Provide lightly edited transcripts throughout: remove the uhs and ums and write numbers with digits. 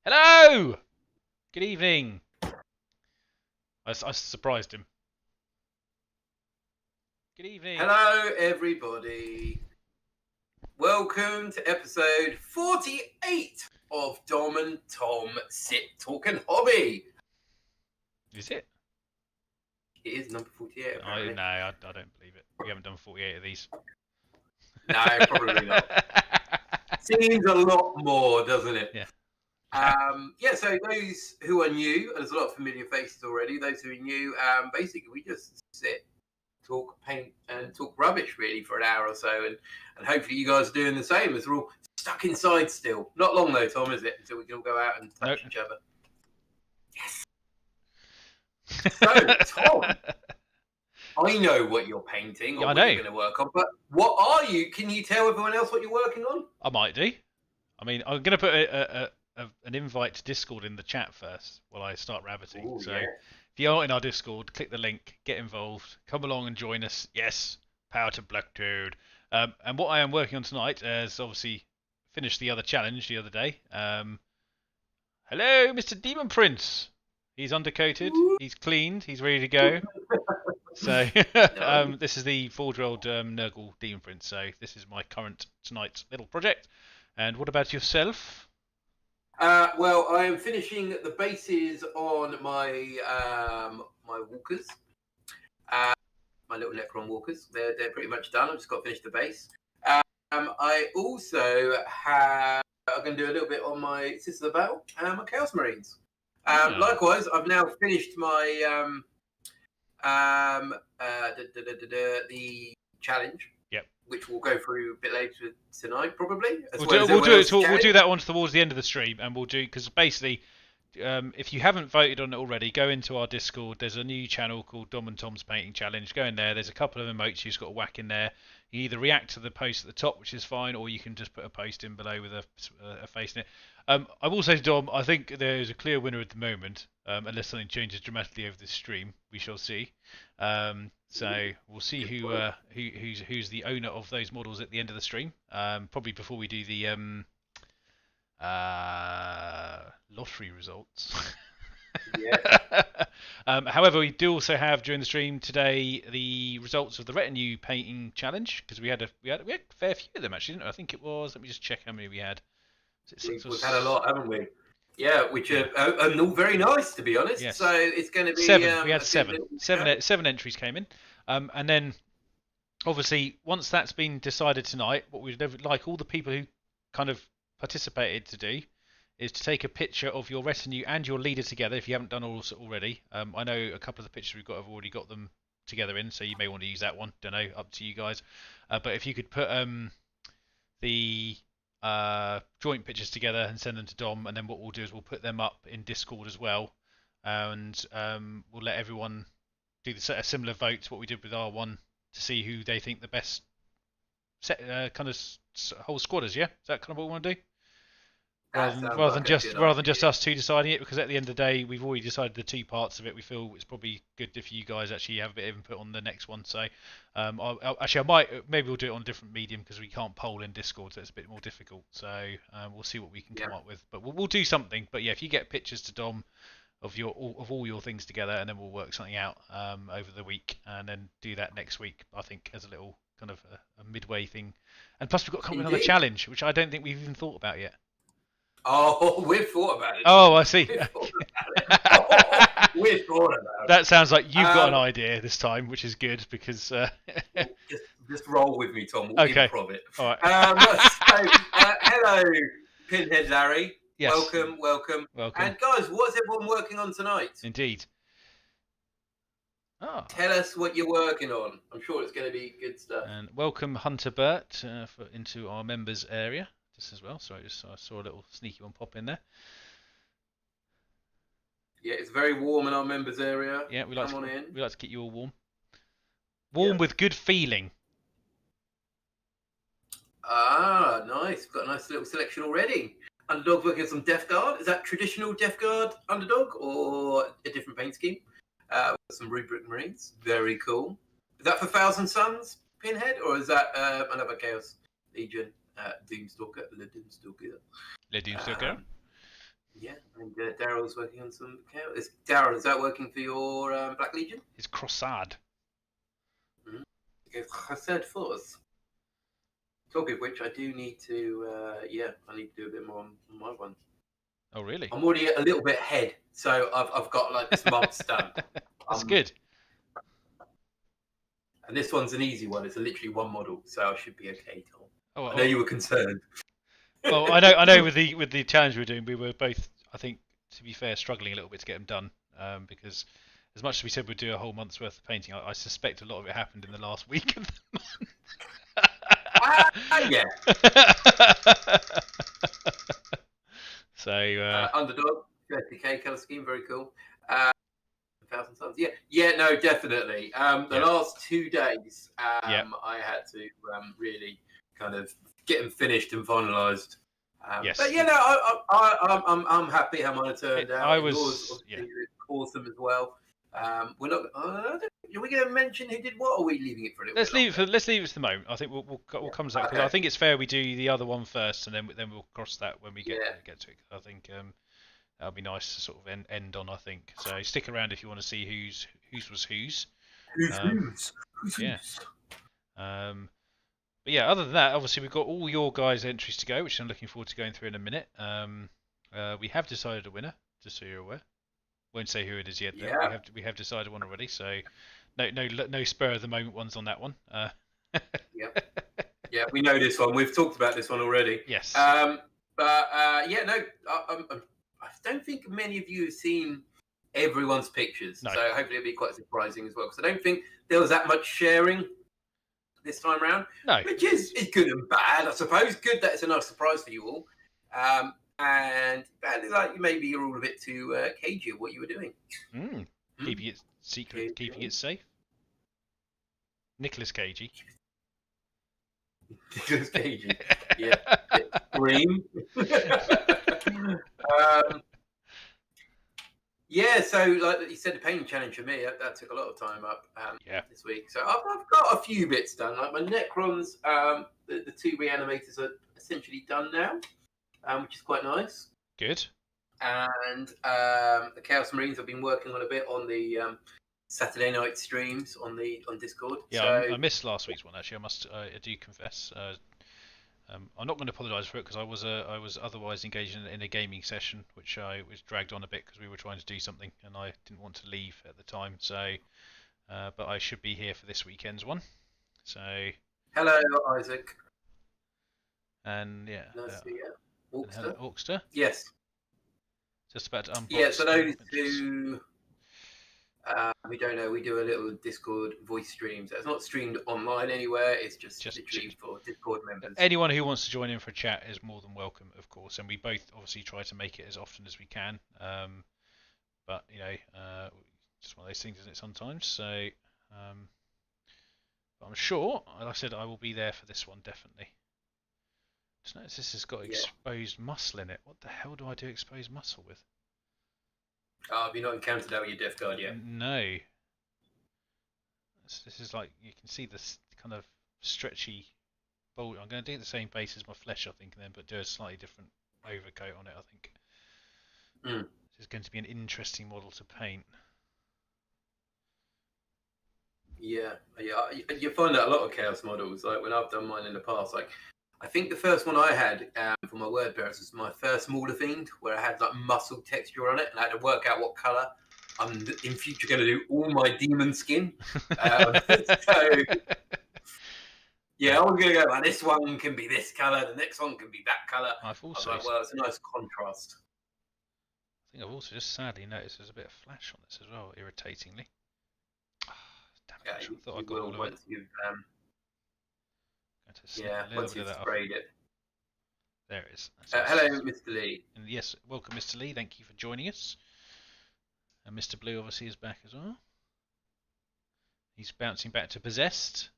Hello! Good evening. I surprised him. Good evening. Hello, everybody. Welcome to episode 48 of Dom and Tom Sit, Talk and Hobby. Is it? It is number 48, apparently. I don't believe it. We haven't done 48 of these. No, probably not. Seems a lot more, doesn't it? Yeah. So those who are new, and there's a lot of familiar faces already, those who are new, basically we just sit, talk, paint, and talk rubbish really for an hour or so, and hopefully you guys are doing the same as we're all stuck inside still. Not long though, Tom, is it? Until we can all go out and touch each other. Yes. So, Tom, I know what you're painting or what you're going to work on, but what are you? Can you tell everyone else what you're working on? I might do. I mean, I'm going to put an invite to Discord in the chat first while I start rabbiting. Ooh, so yeah. if you are in our Discord, click the link, get involved, come along and join us. Yes, power to Blacktoad. And what I am working on tonight is obviously finished the other challenge the other day. Hello, Mr. Demon Prince. He's undercoated, he's cleaned, he's ready to go. So this is the 4-year-old Nurgle Demon Prince. So this is my current tonight's little project. And what about yourself? Well, I am finishing the bases on my my walkers, my little Necron walkers. They're pretty much done. I've just got to finish the base. I also I'm going to do a little bit on my Sisters of Battle and my Chaos Marines. Likewise, I've now finished my the challenge. Yep. Which we'll go through a bit later tonight, probably. We'll do that one towards the end of the stream, and we'll do because basically, if you haven't voted on it already, go into our Discord. There's a new channel called Dom and Tom's Painting Challenge. Go in there. There's a couple of emotes you've got to whack in there. You either react to the post at the top, which is fine, or you can just put a post in below with a face in it. I will say to Dom, I think there is a clear winner at the moment, unless something changes dramatically over this stream. We shall see. So we'll see who's the owner of those models at the end of the stream. Probably before we do the lottery results. Yeah. However, we do also have during the stream today the results of the retinue painting challenge because we had a fair few of them actually, didn't we? I think it was. Let me just check how many we had. We've had a lot, haven't we? Yeah, which are all very nice, to be honest. Yes. So it's going to be 7. We had 7. Seven entries came in, and then obviously once that's been decided tonight, what we'd like all the people who kind of participated to do is to take a picture of your retinue and your leader together if you haven't done all already. I know a couple of the pictures we've got have already got them together in, so you may want to use that one. Don't know, up to you guys. But if you could put the joint pictures together and send them to Dom, and then what we'll do is we'll put them up in Discord as well, and we'll let everyone do a similar vote to what we did with R1 to see who they think the best kind of whole squad is. Yeah, is that kind of what we want to do? Rather than just us two deciding it, because at the end of the day we've already decided the two parts of it. We feel it's probably good if you guys actually have a bit of input on the next one. So maybe we'll do it on a different medium because we can't poll in Discord, so it's a bit more difficult. So we'll see what we can come up with, but we'll do something. But yeah, if you get pictures to Dom of all your things together, and then we'll work something out over the week, and then do that next week. I think as a little kind of a midway thing, and plus we've got to come with another challenge, which I don't think we've even thought about yet. Oh, we've thought about it. Oh, I see. We've thought about it. That sounds like you've got an idea this time, which is good because. Just roll with me, Tom. We'll improv it. All right. Hello, Pinhead Larry. Yes. Welcome. And guys, what's everyone working on tonight? Indeed. Oh. Tell us what you're working on. I'm sure it's going to be good stuff. And welcome Hunter Burt into our members area just as well. Sorry, I saw a little sneaky one pop in there. Yeah, it's very warm in our members area. Yeah, we like to keep you all warm. Warm with good feeling. Ah, nice. We've got a nice little selection already. Underdog working on some Death Guard. Is that traditional Death Guard Underdog or a different paint scheme? Some Rubric Marines. Very cool. Is that for Thousand Suns, Pinhead, or is that another Chaos Legion Doomstalker? Le Doomstalker. Yeah, and Daryl's working on some. Daryl, is that working for your Black Legion? It's Crossad. I said first. Talking of which, I do need to. I need to do a bit more on my one. Oh, really? I'm already a little bit ahead, so I've got like this month's done. That's good. And this one's an easy one. It's literally one model, so I should be okay, Tom. Oh, I know you were concerned. Well, I know with the challenge we were doing, we were both, I think, to be fair, struggling a little bit to get them done, because as much as we said we'd do a whole month's worth of painting, I suspect a lot of it happened in the last week of the month. Yeah. So Underdog 30k color scheme, very cool. 1,000 tons. Yeah, no, definitely. The last 2 days, I had to really kind of get them finished and finalised. Yes. But you know, I'm happy how mine turned out. Yours awesome as well. We're not. Are we going to mention who did what? Or are we leaving it for a little? Let's leave it for the moment. I think we'll come to that because I think it's fair we do the other one first, and then we'll cross that when we get to it. I think that'll be nice to sort of end on. I think so. Stick around if you want to see whose was whose. Who's. But yeah, other than that, obviously we've got all your guys' entries to go, which I'm looking forward to going through in a minute. We have decided a winner, just so you're aware. Won't say who it is yet, though. Yeah. We have decided one already, so no spur of the moment ones on that one. Yeah, we know this one. We've talked about this one already. Yes. I don't think many of you have seen everyone's pictures, so hopefully it'll be quite surprising as well. Because I don't think there was that much sharing this time around, which is good and bad, I suppose. Good that it's a nice surprise for you all. And badly, like maybe you're all a bit too cagey of what you were doing. Keeping it secret, keeping it safe. Nicholas Cagey. Nicholas Cagey. Yeah. Green. So like you said, the painting challenge for me that took a lot of time up this week. So I've got a few bits done. Like my Necrons, the 2 reanimators are essentially done now. Which is quite nice. Good. And the Chaos Marines I've been working on a bit on the Saturday night streams on Discord. Yeah, I missed last week's one actually. I do confess. I'm not going to apologise for it because I was otherwise engaged in a gaming session, which I was dragged on a bit because we were trying to do something and I didn't want to leave at the time. So, but I should be here for this weekend's one. So. Hello, Isaac. And yeah. Nice to see you. Orkster? Yes. Just about to unbox. Yeah, so those two, we don't know, we do a little Discord voice stream. So it's not streamed online anywhere, it's just literally for Discord members. Anyone who wants to join in for a chat is more than welcome, of course, and we both obviously try to make it as often as we can. But, you know, just one of those things, isn't it, sometimes? So, but I'm sure, like I said, I will be there for this one, definitely. Just notice this has got exposed muscle in it. What the hell do I do exposed muscle with? Have you not encountered that with your Death Guard yet? No. This is like, you can see this kind of stretchy bolt. I'm going to do the same base as my flesh, I think, then, but do a slightly different overcoat on it, I think. This is going to be an interesting model to paint. Yeah. You find that a lot of Chaos models, like when I've done mine in the past, like I think the first one I had for my word bearers was my first Mauler Fiend, where I had like muscle texture on it, and I had to work out what colour I'm in future going to do all my demon skin. Yeah, I was going to go, like, this one can be this colour, the next one can be that colour. I've also, like, well, it's a nice contrast. I think I've also just sadly noticed there's a bit of flash on this as well, irritatingly. Damn it, I thought I got all of it. Once you've sprayed it. There it is. Hello, Mr. Lee. And yes, welcome, Mr. Lee. Thank you for joining us. And Mr. Blue obviously is back as well. He's bouncing back to Possessed.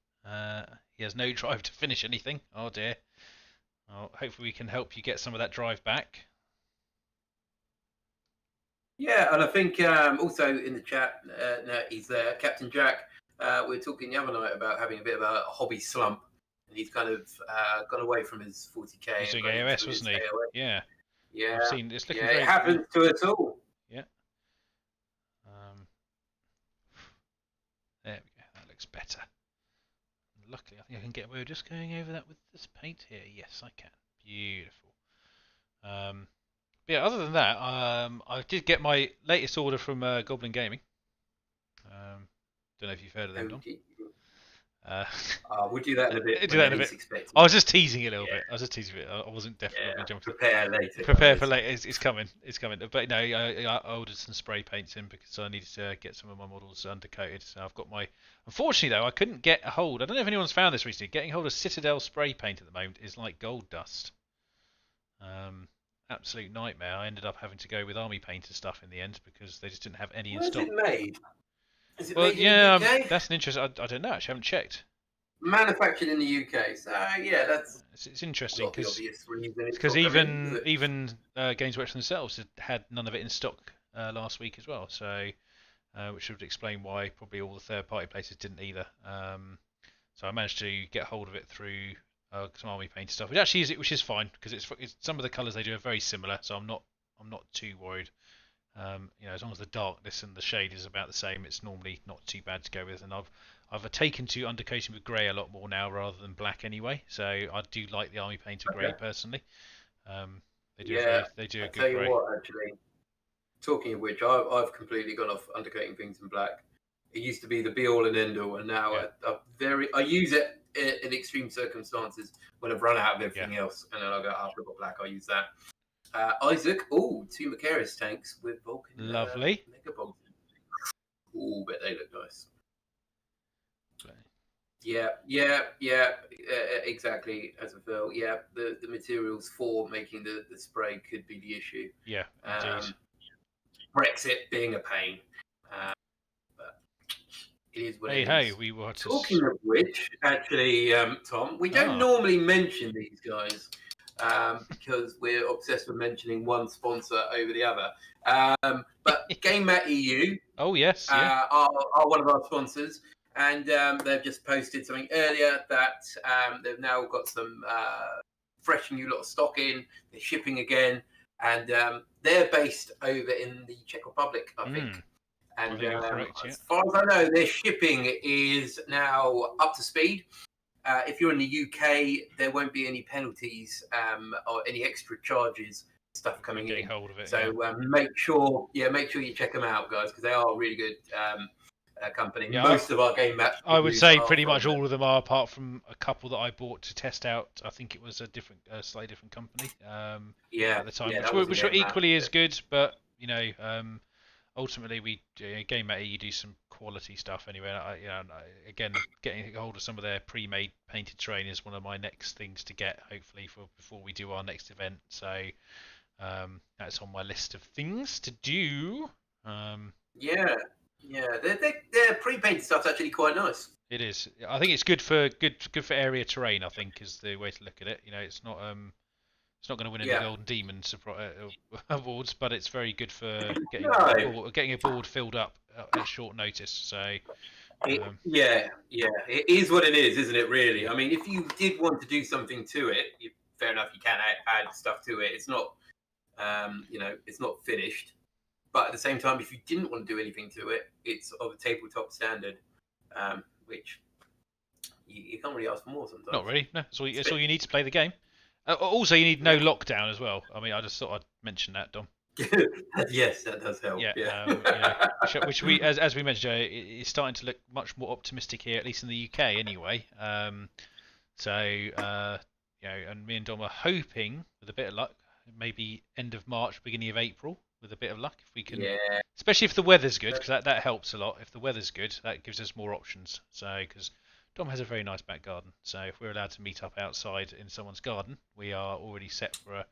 He has no drive to finish anything. Oh dear. Well, hopefully we can help you get some of that drive back. Yeah, and I think also in the chat, he's there, Captain Jack. We were talking the other night about having a bit of a hobby slump. And he's kind of gone away from his 40k. He's doing AOS, wasn't he? AOS. Yeah. Yeah. I've seen it's looking Yeah, very. it happens to us all. Yeah. There we go. That looks better. Luckily, I think I can get away with just going over that with this paint here. Yes, I can. Beautiful. But yeah, other than that, I did get my latest order from Goblin Gaming. Don't know if you've heard of them, Dom. Okay. Uh, We'll do that in a bit do when that in a Eddie's bit. expecting. I was just teasing it a little Yeah. bit. I was just teasing it. I wasn't definitely going to jump. Prepare later. Prepare for later. It's coming. It's coming. But no, I ordered some spray paints in because I needed to get some of my models undercoated. So I've got my. Unfortunately, though, I couldn't get a hold. I don't know if anyone's found this recently. Getting hold of Citadel spray paint at the moment is like gold dust. Absolute nightmare. I ended up having to go with army paint and stuff in the end because they just didn't have any in stock. Where's it made? Is it Well, made yeah, in the UK? that's an interest. I don't know. Actually, I haven't checked. Manufactured in the UK. So yeah, that's It's interesting not the because obvious reason. even Games Workshop themselves had none of it in stock last week as well. So which would explain why probably all the third-party places didn't either. So I managed to get hold of it through some army paint stuff, which is fine because it's some of the colours they do are very similar. So I'm not too worried. As long as the darkness and the shade is about the same, it's normally not too bad to go with. And I've taken to undercoating with grey a lot more now rather than black anyway. So I do like the army painter grey personally. They do a good tell you grey. what, actually, talking of which, I've completely gone off undercoating things in black. It used to be the be all and end all, and now I use it in extreme circumstances when I've run out of everything else, and then I go, I've got black, I'll use that. Isaac, two Macarius tanks with Vulcan. Lovely. Mega bombs. Bet they look nice. Yeah, exactly. As a Phil, the materials for making the spray could be the issue. Yeah, indeed. Brexit being a pain, but it is what it is. Hey, we were talking of which, actually, Tom, we don't normally mention these guys because we're obsessed with mentioning one sponsor over the other. But GameMat.eu, are one of our sponsors. And they've just posted something earlier that they've now got some fresh new lot of stock in. They're shipping again, and they're based over in the Czech Republic, I think. And as far as I know, their shipping is now up to speed. If you're in the UK, there won't be any penalties or any extra charges. Stuff coming in. Hold of it, so make sure you check them out, guys, because they are really good. Company. Yeah, most of our game match. I would say pretty much all of them are, apart from a couple that I bought to test out. I think it was a slightly different company. At the time, which were equally as good, but ultimately Game Mat, you do some quality stuff anyway. Again, getting a hold of some of their pre-made painted terrain is one of my next things to get, hopefully before we do our next event. So that's on my list of things to do. Yeah, their pre-painted stuff's actually quite nice. It is. I think it's good for area terrain. I think is the way to look at it. It's not going to win any Golden Demon awards, but it's very good for getting a board filled up at short notice. So. It is what it is, isn't it? Really. I mean, if you did want to do something to it, fair enough. You can add stuff to it. It's not, it's not finished. But at the same time, if you didn't want to do anything to it, it's of a tabletop standard, which you can't really ask for more sometimes. Not really. No, that's all you need to play the game. Also, you need no lockdown as well. I mean, I just thought I'd mention that, Dom. Yes, that does help. Which we, as we mentioned, is starting to look much more optimistic here, at least in the UK, anyway. And me and Dom are hoping, with a bit of luck, maybe end of March, beginning of April. With a bit of luck, if we can, especially if the weather's good, because that helps a lot. If the weather's good, that gives us more options. So, because Dom has a very nice back garden, so if we're allowed to meet up outside in someone's garden, we are already set for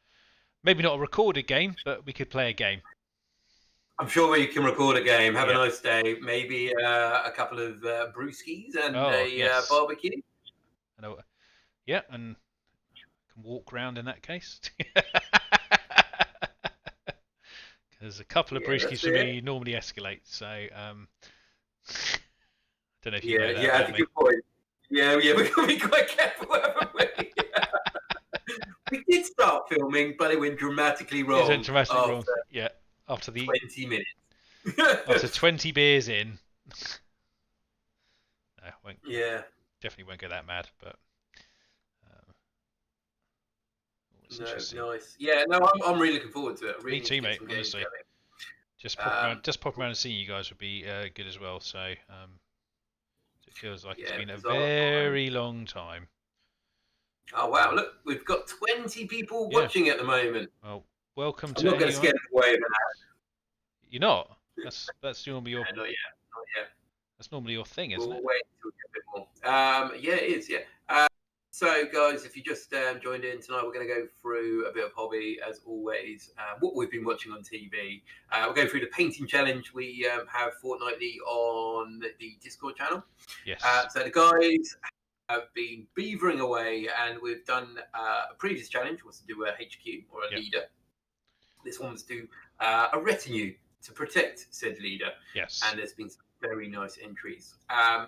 maybe not a recorded game, but we could play a game. I'm sure we can record a game. Have a nice day. Maybe a couple of brewskis and a barbecue. And can walk around in that case. There's a couple of brewskis for me normally escalate, so don't know if you know that. That's a good point. Yeah, we've got to be quite careful, haven't we? We did start filming, but it went dramatically wrong. It went dramatically wrong. Yeah, after 20 minutes. after 20 beers in. No, definitely won't go that mad, but nice. Yeah, no, I'm really looking forward to it. I really Me too, mate. Honestly, just pop around and seeing you guys would be good as well. So it feels like it's been a very long time. Oh wow! Look, we've got 20 people watching at the moment. Well, welcome to. I'm not going to scare them away with that. You're not. That's normally your. Not yet. That's normally your thing, isn't it? We'll wait until we get a bit more. Yeah, it is. Yeah. So, guys, if you just joined in tonight, we're going to go through a bit of hobby, as always, what we've been watching on TV. We're going through the painting challenge we have fortnightly on the Discord channel. Yes. So the guys have been beavering away, and we've done a previous challenge, was to do a HQ or a leader. This one was to do a retinue to protect said leader. Yes. And there's been some very nice entries.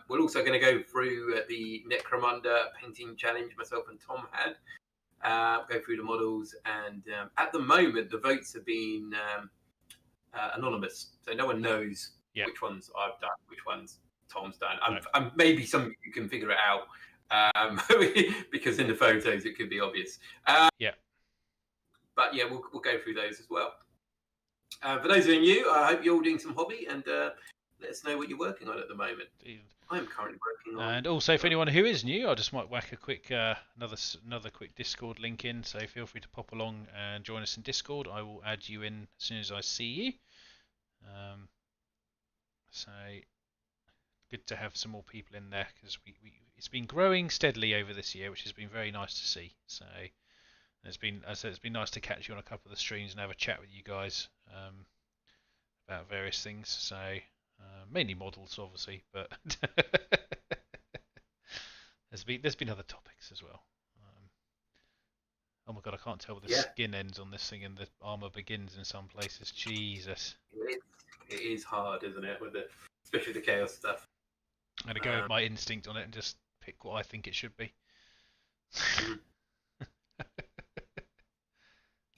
We're also going to go through the Necromunda painting challenge myself and Tom had. Go through the models, and at the moment the votes have been anonymous, so no one knows which ones I've done, which ones Tom's done. Maybe some of you can figure it out because in the photos it could be obvious. But yeah, we'll go through those as well. For those of you new, I hope you're all doing some hobby, and let us know what you're working on at the moment. I'm currently working on. And also, for anyone who is new, I just might whack a quick another quick Discord link in. So feel free to pop along and join us in Discord. I will add you in as soon as I see you. So good to have some more people in there, because it's been growing steadily over this year, which has been very nice to see. So it's been nice to catch you on a couple of the streams and have a chat with you guys about various things. So. Mainly models, obviously, but there's been other topics as well. Oh my god, I can't tell where the skin ends on this thing and the armor begins in some places. Jesus, it is hard, isn't it, with especially the chaos stuff. I'm gonna go with my instinct on it and just pick what I think it should be.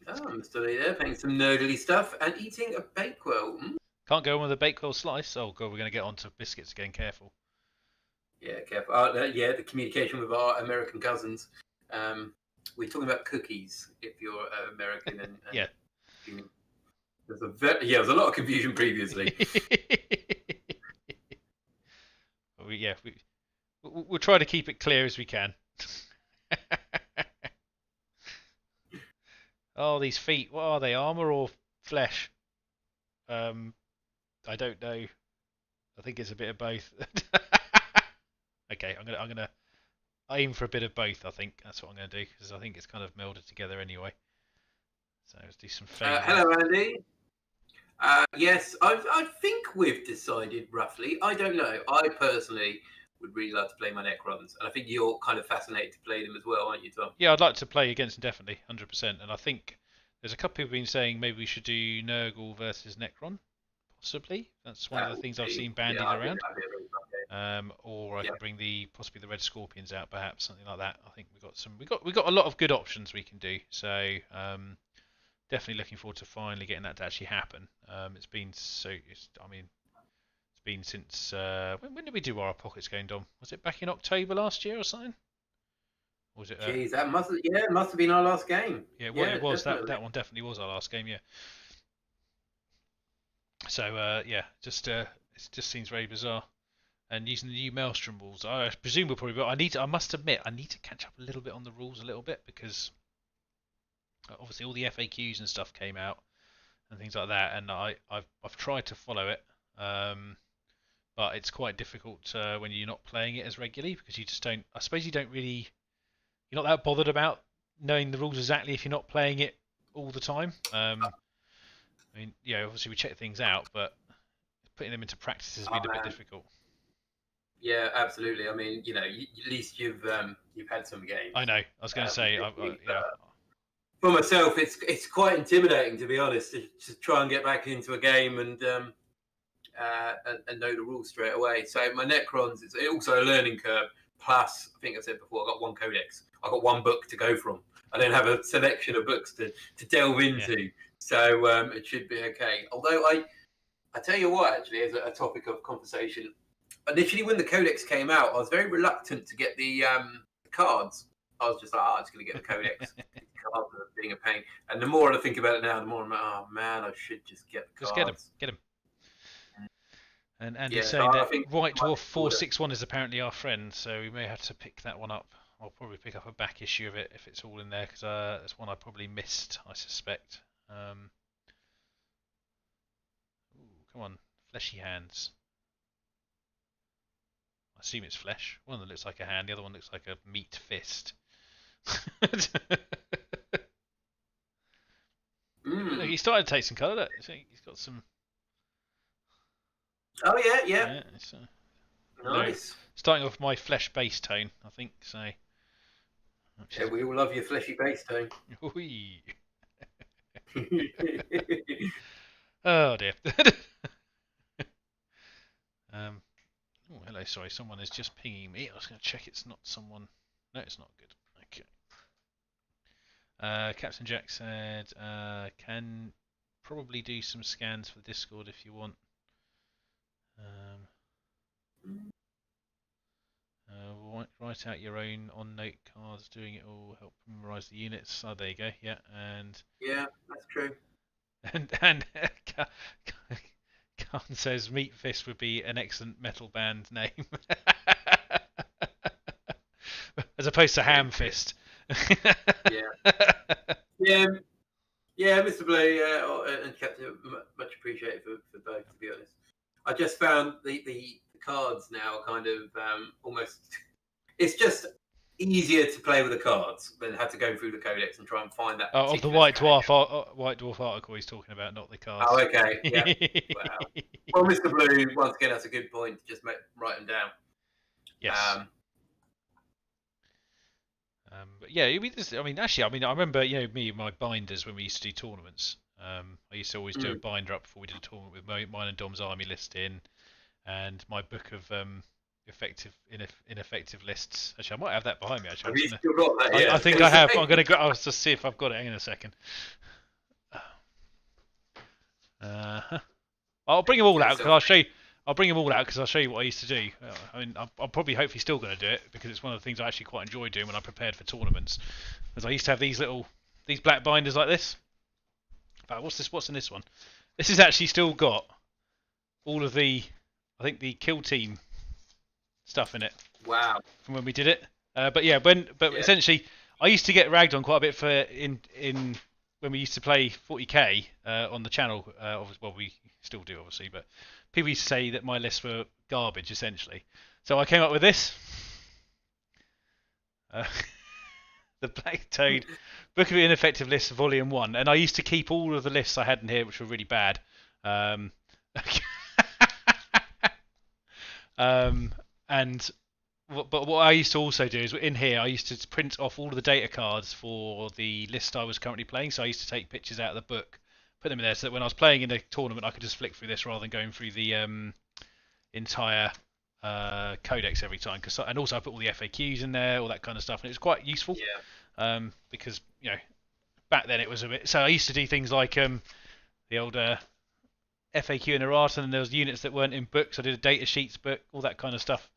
I'm still there, playing some nerdly stuff and eating a Bakewell. Can't go on with a Bakewell slice. Oh god, we're going to get onto biscuits again. Careful. Yeah, careful. The communication with our American cousins. We're talking about cookies. If you're American, and there's a lot of confusion previously. We'll try to keep it clear as we can. Oh, these feet. What are they? Armor or flesh? I don't know. I think it's a bit of both. Okay, I'm gonna aim for a bit of both. I think that's what I'm gonna do, because I think it's kind of melded together anyway. So let's do some favours. Hello, Andy. Yes, I think we've decided roughly. I don't know. I personally would really like to play my Necrons, and I think you're kind of fascinated to play them as well, aren't you, Tom? Yeah, I'd like to play against them, definitely, 100%. And I think there's a couple of people been saying maybe we should do Nurgle versus Necron. Possibly, that's one of the things I've seen bandied around. Or I could bring possibly the Red Scorpions out, perhaps something like that. I think we got a lot of good options we can do. So definitely looking forward to finally getting that to actually happen. It's been since when did we do our Pockets Going, Dom? Was it back in October last year or something? Or was it? Jeez, that must have been our last game. Yeah, well, it was that one definitely was our last game. Yeah. So it just seems very bizarre. And using the new Maelstrom rules, I presume we'll probably. I must admit, I need to catch up a little bit on the rules a little bit, because obviously all the FAQs and stuff came out and things like that, and I've tried to follow it, but it's quite difficult when you're not playing it as regularly, because you just don't. I suppose you're not that bothered about knowing the rules exactly if you're not playing it all the time. I mean, obviously we check things out, but putting them into practice has been a bit difficult. Yeah, absolutely. I mean, at least you've had some games. I know. I was going to say, for myself, it's quite intimidating, to be honest, to try and get back into a game and know the rules straight away. So my Necrons, it's also a learning curve. Plus, I think I said before, I got one codex. I got one book to go from. I don't have a selection of books to delve into. Yeah. So it should be okay. Although I tell you what, actually, as a topic of conversation, initially when the codex came out, I was very reluctant to get the cards. I was just like, I'm just going to get the codex. Cards are being a pain. And the more I think about it now, the more I'm like, oh man, I should just get the cards. Just get them. And Andy's saying that White Dwarf 461 is apparently our friend, so we may have to pick that one up. I'll probably pick up a back issue of it if it's all in there, because that's one I probably missed, I suspect. Ooh, come on, fleshy hands. I assume it's flesh. One of them looks like a hand, the other one looks like a meat fist. He started to take some colour. Look. He's got some. Oh yeah. Nice. Starting off my flesh base tone, I think. So. Yeah, we all love your fleshy base tone. Oh dear. Oh, hello. Sorry, someone is just pinging me. I was going to check it's not someone. No, it's not good. Okay. Captain Jack said, "Can probably do some scans for Discord if you want." Write out your own on-note cards. Doing it all help memorize the units. Oh, there you go. Yeah, and yeah, that's true. And Khan says Meat Fist would be an excellent metal band name, as opposed to Ham Fist. Yeah, Mr. Blue and Captain, much appreciated for both. To be honest, I just found the cards now kind of almost. It's just easier to play with the cards than have to go through the codex and try and find that. Of the White Dwarf article he's talking about, not the cards. Oh, okay. Yeah. Wow. Well, Mr. Blue, once again, that's a good point. Just write them down. Yes. But yeah, I remember, me and my binders when we used to do tournaments. I used to always do a binder up before we did a tournament with mine and Dom's army list in, and my book of ineffective lists. Actually, I might have that behind me. Actually, have you still got that? Yeah. I think I have. I'm gonna go. I'll just see if I've got it. Hang on a second. I'll bring them all out because I'll show you. I'll bring them all out because I'll show you what I used to do. I mean, I'm probably hopefully still going to do it because it's one of the things I actually quite enjoy doing when I prepared for tournaments. Because I used to have these black binders like this. But what's in this one? This has actually still got all of the kill team stuff in it. Wow. From when we did it. Essentially, I used to get ragged on quite a bit for in when we used to play 40k on the channel. Well, we still do obviously, but people used to say that my lists were garbage essentially. So I came up with this. The Black Toad Book of Ineffective Lists, Volume 1, and I used to keep all of the lists I had in here, which were really bad. But what I used to also do is in here I used to print off all of the data cards for the list I was currently playing. So I used to take pictures out of the book, put them in there, so that when I was playing in a tournament I could just flick through this rather than going through the entire codex every time. And also I put all the FAQs in there, all that kind of stuff, and it was quite useful. Yeah. Because back then it was a bit. So I used to do things like the old FAQ and errata, and there was units that weren't in books. I did a data sheets book, all that kind of stuff.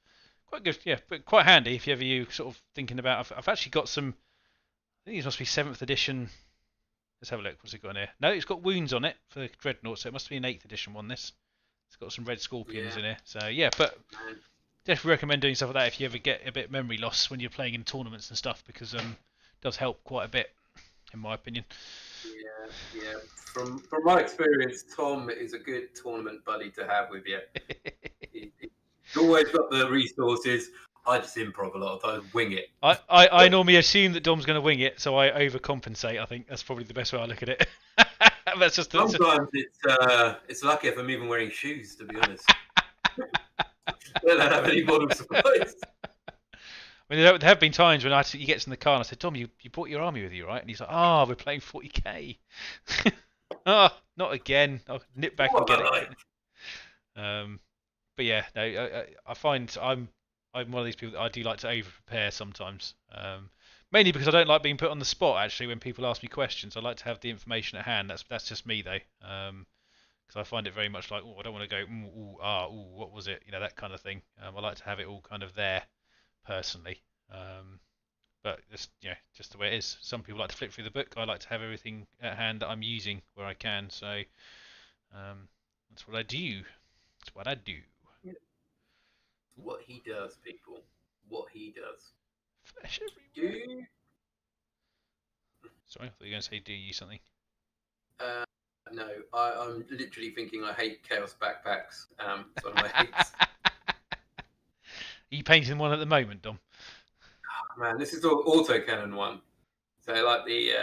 Quite good, yeah, but quite handy if you sort of thinking about. I've actually got some. I think these must be 7th edition. Let's have a look. What's it got in here? No, it's got wounds on it for the Dreadnought, so it must be an 8th edition one. This. It's got some red scorpions in here. So yeah, but definitely recommend doing stuff like that if you ever get a bit of memory loss when you're playing in tournaments and stuff, because it does help quite a bit, in my opinion. Yeah. From my experience, Tom is a good tournament buddy to have with you. He's always got the resources. I just improv a lot of times, wing it. I normally assume that Dom's going to wing it, so I overcompensate. I think that's probably the best way I look at it. Sometimes it's lucky if I'm even wearing shoes, to be honest. They don't have any model supplies. I mean, there have been times when he gets in the car and I said, Dom, you brought your army with you, right? And he's like, we're playing 40k. Not again. I'll nip back and get it. But yeah, no, I find I'm I'm one of these people that I do like to over prepare sometimes. Mainly because I don't like being put on the spot. Actually, when people ask me questions, I like to have the information at hand. That's just me though. Because I find it very much like, oh, I don't want to go, what was it? That kind of thing. I like to have it all kind of there, personally. But just the way it is. Some people like to flip through the book. I like to have everything at hand that I'm using where I can. So that's what I do. That's what I do. Yeah. What he does, people. What he does. Flesh everywhere. Do. Sorry, I thought you were going to say do you something. No, I'm literally thinking I hate chaos backpacks. It's one of my hates. Are you painting one at the moment, Dom? Oh, man, this is the autocannon one. So like the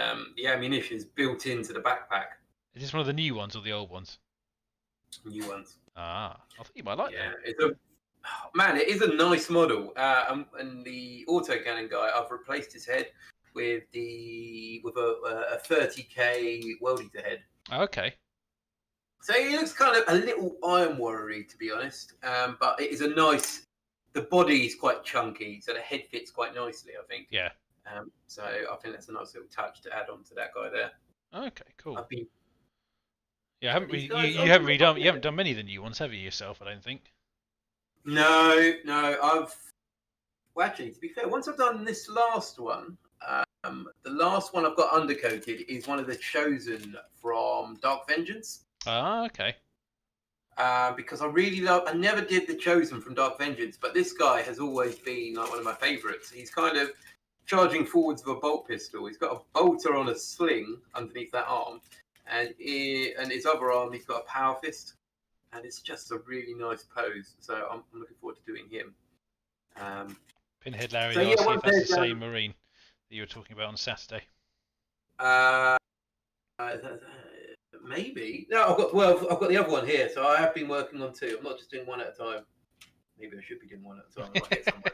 ammunition is built into the backpack. Is this one of the new ones or the old ones? New ones. Ah, I think you might like them. It is a nice model. And the autocannon guy, I've replaced his head with a 30k world eater head. Oh, okay. So he looks kind of a little Iron Warrior, to be honest. But it is a nice. The body is quite chunky, so the head fits quite nicely, I think. Yeah. So I think that's a nice little touch to add on to that guy there. Okay, cool. You haven't done many of the new ones, have you yourself? I don't think. No. Well, actually, to be fair, once I've done this last one, the last one I've got undercoated is one of the Chosen from Dark Vengeance. Ah, okay. Because I never did the Chosen from Dark Vengeance, but this guy has always been like one of my favourites. He's kind of charging forwards with a bolt pistol. He's got a bolter on a sling underneath that arm, and his other arm he's got a power fist, and it's just a really nice pose. So I'm looking forward to doing him. Pinhead Larry asks if that's the same Marine that you were talking about on Saturday. Maybe. No, I've got the other one here, so I have been working on two. I'm not just doing one at a time. Maybe I should be doing one at a time. I might get somewhere.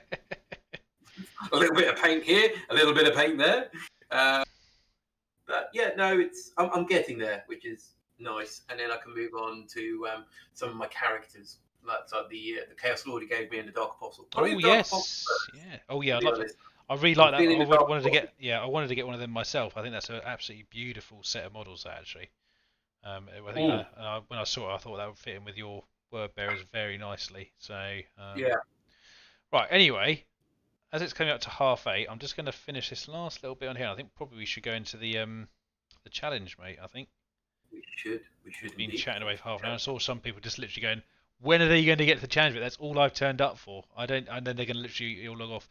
A little bit of paint here, a little bit of paint there. But yeah, no, I'm getting there, which is nice. And then I can move on to some of my characters. Like the Chaos Lord he gave me in the Dark Apostle. Yeah. Oh yeah, I really like that. I wanted to get one of them myself. I think that's an absolutely beautiful set of models, actually. I think when I saw it, I thought that would fit in with your word bearers very nicely. So yeah. Right. Anyway, as it's coming up to 8:30, I'm just going to finish this last little bit on here. I think probably we should go into the challenge, mate. I think we should. We've been chatting away for half an hour. I saw some people just literally going, "When are they going to get to the challenge bit? That's all I've turned up for." And then they're going to literally all log off.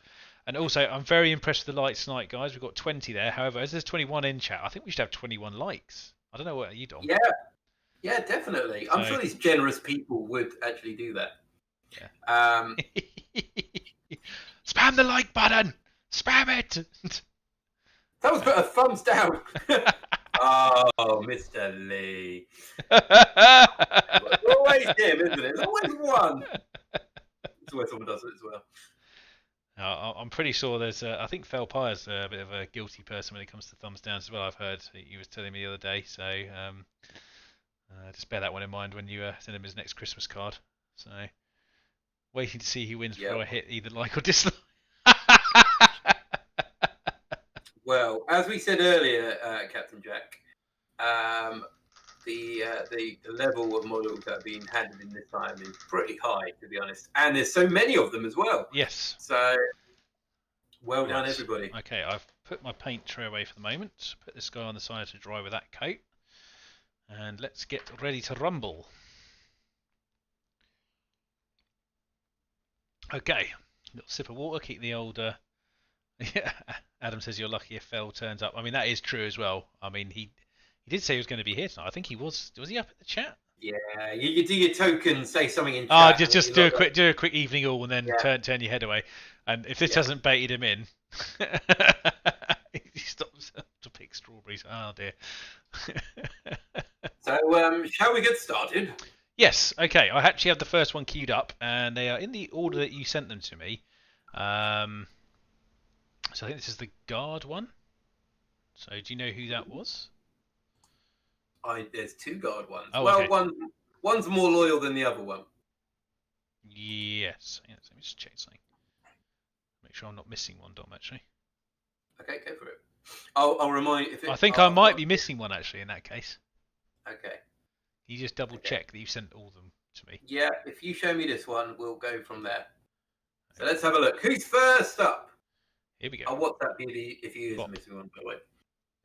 And also, I'm very impressed with the likes tonight, guys. We've got 20 there. However, as there's 21 in chat, I think we should have 21 likes. I don't know what you, Dom. Yeah, definitely. I'm sure these generous people would actually do that. Yeah. Spam the like button. Spam it. That was a thumbs down. Oh, Mr. Lee. It's always him, isn't it? It's always one. It's always someone does it as well. I'm pretty sure there's. I think Felpire's a bit of a guilty person when it comes to thumbs down as well. I've heard he was telling me the other day. So just bear that one in mind when you send him his next Christmas card. So waiting to see who wins before I hit either like or dislike. Well, as we said earlier, Captain Jack, the level of models that have been handed in this time is pretty high, to be honest. And there's so many of them as well. Yes. So, well done, everybody. Okay, I've put my paint tray away for the moment. Put this guy on the side to dry with that coat. And let's get ready to rumble. Okay, little sip of water, keep the old... Yeah, Adam says you're lucky if Fel turns up. I mean, that is true as well. I mean, he did say he was going to be here tonight. I think he was. Was he up at the chat? Yeah, you do your token, say something in chat. Just do a quick evening all, and then turn your head away. And if this hasn't baited him in, he stops to pick strawberries. Oh dear. So, shall we get started? Yes. Okay. I actually have the first one queued up, and they are in the order that you sent them to me. So I think this is the guard one. So do you know who that was? There's two guard ones. Oh, well, okay. one's more loyal than the other one. Yes. Let me just check something. make sure I'm not missing one, Dom. Actually, Okay, go for it. I'll remind if it. I think I might be missing one actually in that case. Okay. You just double Okay. check that you sent all of them to me. Yeah, if you show me this one, we'll go from there. So let's have a look. Who's first up? Here we go. I'll WhatsApp you if you use Bob. the missing one, by the way.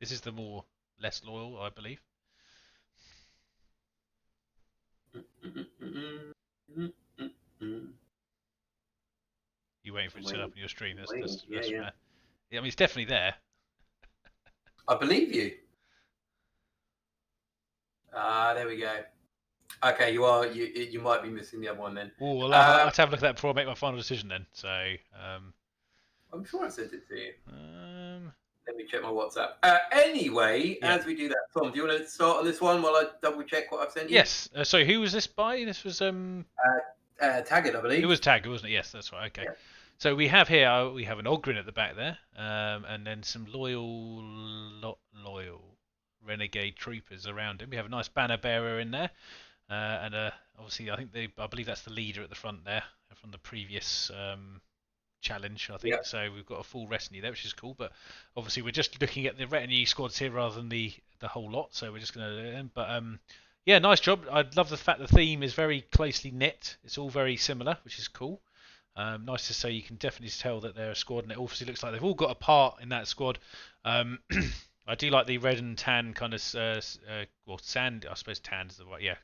This is the less loyal, I believe. You waiting for it to set up on your stream? That's yeah. fair. Yeah, I mean, it's definitely there. I believe you. There we go. Okay, you are. You might be missing the other one then. Oh, well, I'll have to have a look at that before I make my final decision then. So, I'm sure I sent it to you. um, Let me check my WhatsApp. Anyway, yeah. As we do that, Tom, do you want to start on this one while I double check what I've sent you? Yes. So, who was this by? This was Taggart, I believe. It was Tag, wasn't it? Yes, that's right. Okay. Yeah. So we have here we have an Ogren at the back there, and then some loyal renegade troopers around him. We have a nice banner bearer in there, and obviously I believe that's the leader at the front there from the previous challenge. I think so. We've got a full retinue there, which is cool. But obviously we're just looking at the retinue squads here rather than the whole lot. So we're just going to do them. But yeah, nice job. I love the fact the theme is very closely knit. It's all very similar, which is cool. Nice to say you can definitely tell that they're a squad, and it obviously looks like they've all got a part in that squad. I do like the red and tan kind of, well, sand. I suppose tan is the right,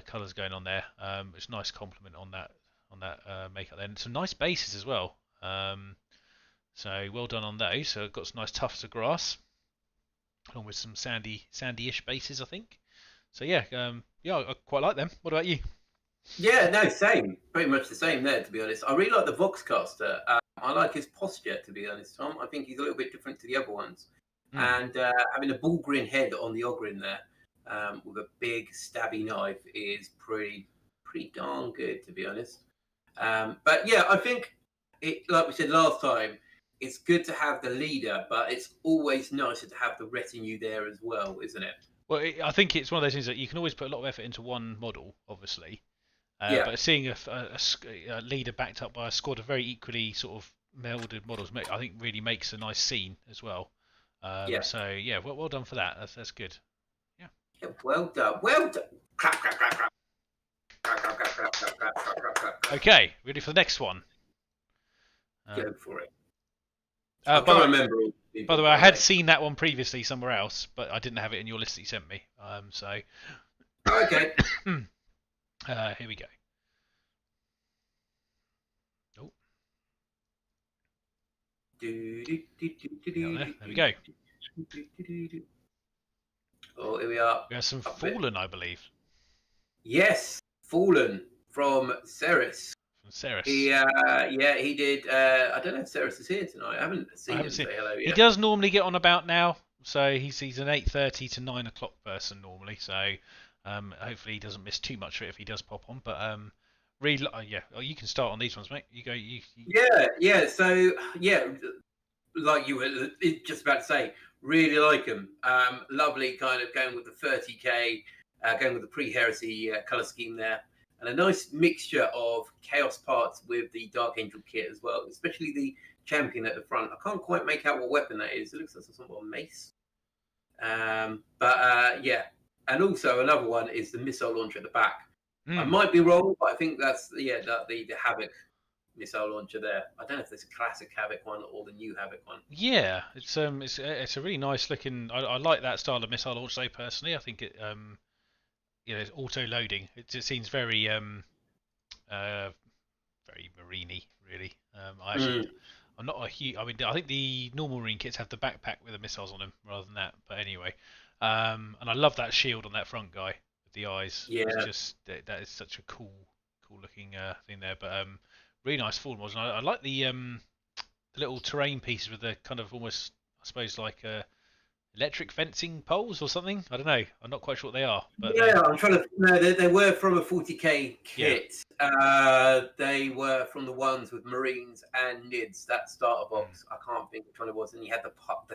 colours going on there. It's a nice compliment on that makeup there, and some nice bases as well. So well done on those. So got some nice tufts of grass, along with some sandy-ish bases, I think. So yeah, I quite like them. What about you? Yeah, no, same. Pretty much the same there, to be honest. I really like the Voxcaster. I like his posture, to be honest, Tom. I think he's a little bit different to the other ones. And having a bull grin head on the Ogren there, with a big stabby knife, is pretty darn good, to be honest. But yeah, I think like we said last time, it's good to have the leader, but it's always nicer to have the retinue there as well, isn't it? Well, I think it's one of those things that you can always put a lot of effort into one model, obviously. Yeah. But seeing a leader backed up by a squad of very equally sort of melded models, I think really makes a nice scene as well. So yeah, well done for that. That's good. Yeah, well done. Well done. Clap, clap, clap, clap. Clap, clap, clap, clap, clap, clap, clap, clap, clap. Okay, ready for the next one? Go for it. By the way, I had it. seen that one previously somewhere else, but I didn't have it in your list that you sent me. Okay. Here we go. Oh. There we go. Oh, here we are. We have some Fallen, I believe. Yes, Fallen from Ceres. From Ceres. He did. I don't know if Ceres is here tonight. I haven't seen him say hello yet. He does normally get on about now, so he's an 8:30 to 9 o'clock person normally. So hopefully he doesn't miss too much of it if he does pop on. But really, you can start on these ones, mate. You go. Yeah. So yeah, like you were just about to say, really like him. Lovely, kind of going with the 30k, going with the pre-heresy color scheme there, and a nice mixture of chaos parts with the Dark Angel kit as well, especially the champion at the front. I can't quite make out what weapon that is. It looks like some sort of mace. Yeah, and also another one is the missile launcher at the back. I might be wrong, but I think that's the Havoc missile launcher there. I don't know if there's a classic Havoc one or the new Havoc one. Yeah, it's a really nice looking. I like that style of missile launch. Though personally, I think it it's auto loading. It just seems very very marine-y, really. I'm not a huge. I mean, I think the normal marine kits have the backpack with the missiles on them rather than that. But anyway, and I love that shield on that front guy with the eyes. Yeah, it's just that is such a cool looking thing there. But really nice Fallen models. And I like the little terrain pieces with the kind of almost, I suppose, like electric fencing poles or something. I don't know. I'm not quite sure what they are. But yeah, I'm trying to. No, they were from a 40k kit. Yeah. They were from the ones with Marines and Nids. That starter box. I can't think which one it was. And you had the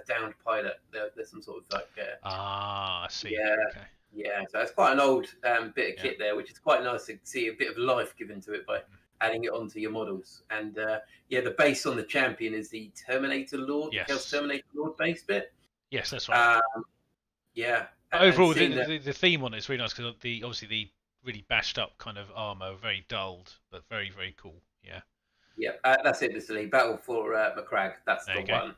downed pilot. There's some sort of like. I see. Yeah. Okay. Yeah, so it's quite an old bit of kit there, which is quite nice to see a bit of life given to it by adding it onto your models. And the base on the champion is the Terminator Lord, the Chaos Yes. Terminator Lord base bit. Yes, that's right. Yeah. But And overall, seeing that, the theme on it is really nice because obviously the really bashed up kind of armor, very dulled, but very very cool. Yeah. yeah, that's it, Mr. Lee. Battle for McCrag. That's There the you go. one.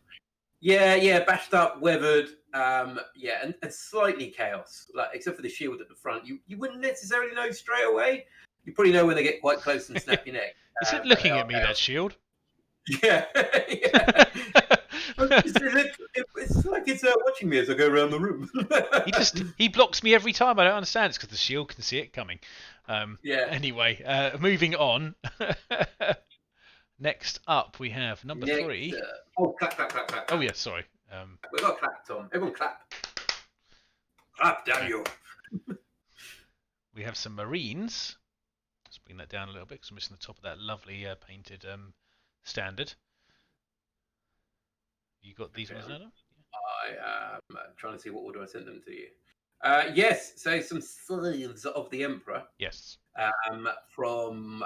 Yeah, bashed up, weathered, and slightly chaos. Like except for the shield at the front, you wouldn't necessarily know straight away. You probably know when they get quite close and snap your neck. Is it But they looking are at me, that chaos. shield? Yeah, yeah. It's like it's watching me as I go around the room. He blocks me every time. I don't understand. It's because the shield can see it coming. Yeah. Anyway, moving on. Next up, we have number 3. Clap, clap, clap, clap. Oh yeah, sorry. We've got clap, Tom. Everyone clap. Clap, damn you. We have some Marines. Let's bring that down a little bit because I'm missing the top of that lovely painted standard. You got these ones now? I am trying to see what order I sent them to you. Yes, so some Sons of the Emperor. Yes. From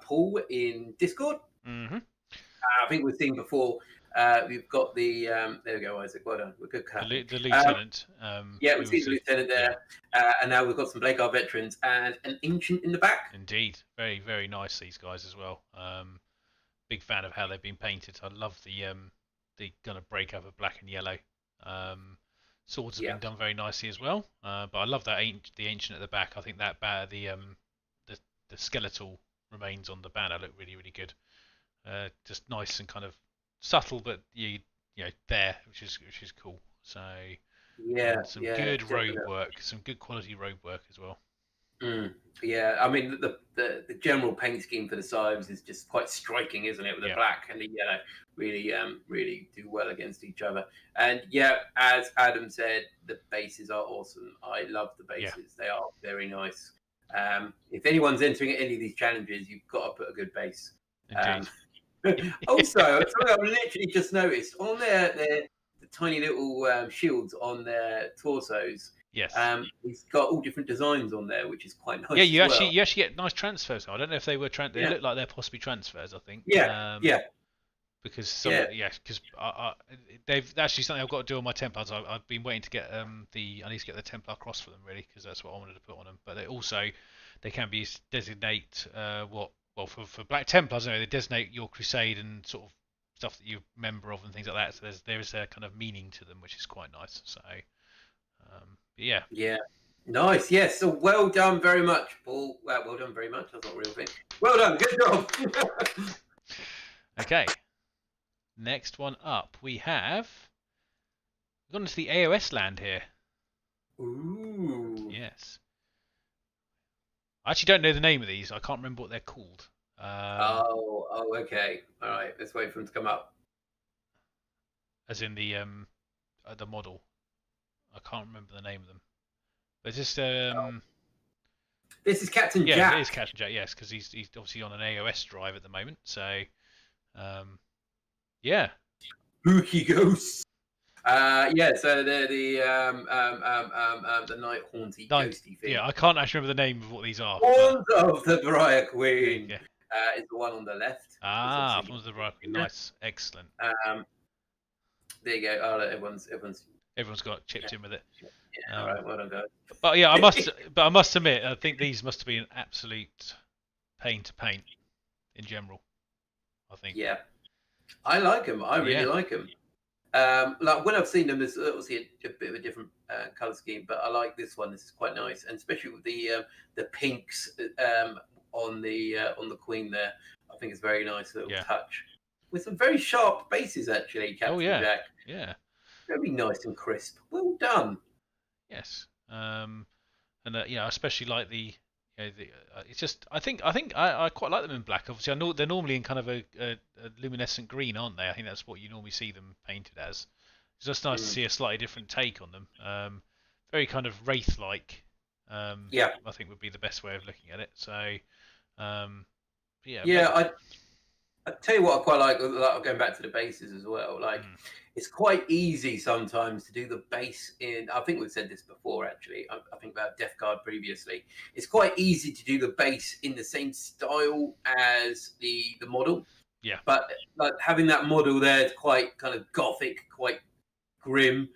Paul in Discord. Mm-hmm. I think we've seen before. We've got the there we go, Isaac. Well done. We're good. The lieutenant. We've seen the lieutenant there, and now we've got some Blade Guard veterans and an ancient in the back. Indeed, very very nice these guys as well. Big fan of how they've been painted. I love the kind of break up of black and yellow. Swords have been done very nicely as well. But I love that the ancient at the back. I think that the skeletal remains on the banner look really really good. Just nice and kind of subtle, but you know there, which is cool. So some good robe work, some good quality robe work as well. Yeah, I mean the general paint scheme for the sides is just quite striking, isn't it? With the black and the yellow, really do well against each other. And as Adam said, the bases are awesome. I love the bases; they are very nice. If anyone's entering any of these challenges, you've got to put a good base. Also, something I've literally just noticed on the tiny little shields on their torsos. Yes. He's got all different designs on there, which is quite nice. Yeah, you actually get nice transfers. I don't know if they were they look like they're possibly transfers. I think. Because because they've actually something I've got to do on my Templars. I've been waiting to get I need to get the Templar cross for them really because that's what I wanted to put on them. But they can be designate for Black Templars anyway. They designate your crusade and sort of stuff that you're a member of and things like that. So there is a kind of meaning to them, which is quite nice. So. Yeah. Nice. Yes. So well done very much, Paul. Well done very much. That's not a real thing. Well done. Good job. Okay. Next one up, we've gone into the AOS land here. Ooh. Yes. I actually don't know the name of these. I can't remember what they're called. Okay. All right. Let's wait for them to come up. As in the model. I can't remember the name of them. But just This is Captain Jack. Yeah, it is Captain Jack. Yes, because he's obviously on an AOS drive at the moment. So, Spooky ghosts. So they're the night haunty ghosty thing. Yeah, I can't actually remember the name of what these are. Horns of the Briar Queen. Is the one on the left. Horns of the Briar Queen. Nice, excellent. There you go. Everyone's got chipped in with it. All right, well done, guys. But I must admit, I think these must have been an absolute pain to paint in general. I think. Yeah, I like them. I really like them. Like when I've seen them, there's obviously a bit of a different color scheme, but I like this one. This is quite nice, and especially with the pinks on the queen there. I think it's very nice little touch with some very sharp bases actually. Captain Jack. Yeah. Very nice and crisp. Well done. Yes. And I especially like it's just I think I quite like them in black. Obviously, I know they're normally in kind of a luminescent green, aren't they? I think that's what you normally see them painted as. It's just nice to see a slightly different take on them. Very kind of wraith-like. I think would be the best way of looking at it. So, I I tell you what, I quite like going back to the bases as well. Like, it's quite easy sometimes to do the base in. I think we've said this before, actually. I think about Death Guard previously. It's quite easy to do the base in the same style as the model. Yeah. But like having that model there, it's quite kind of gothic, quite grim,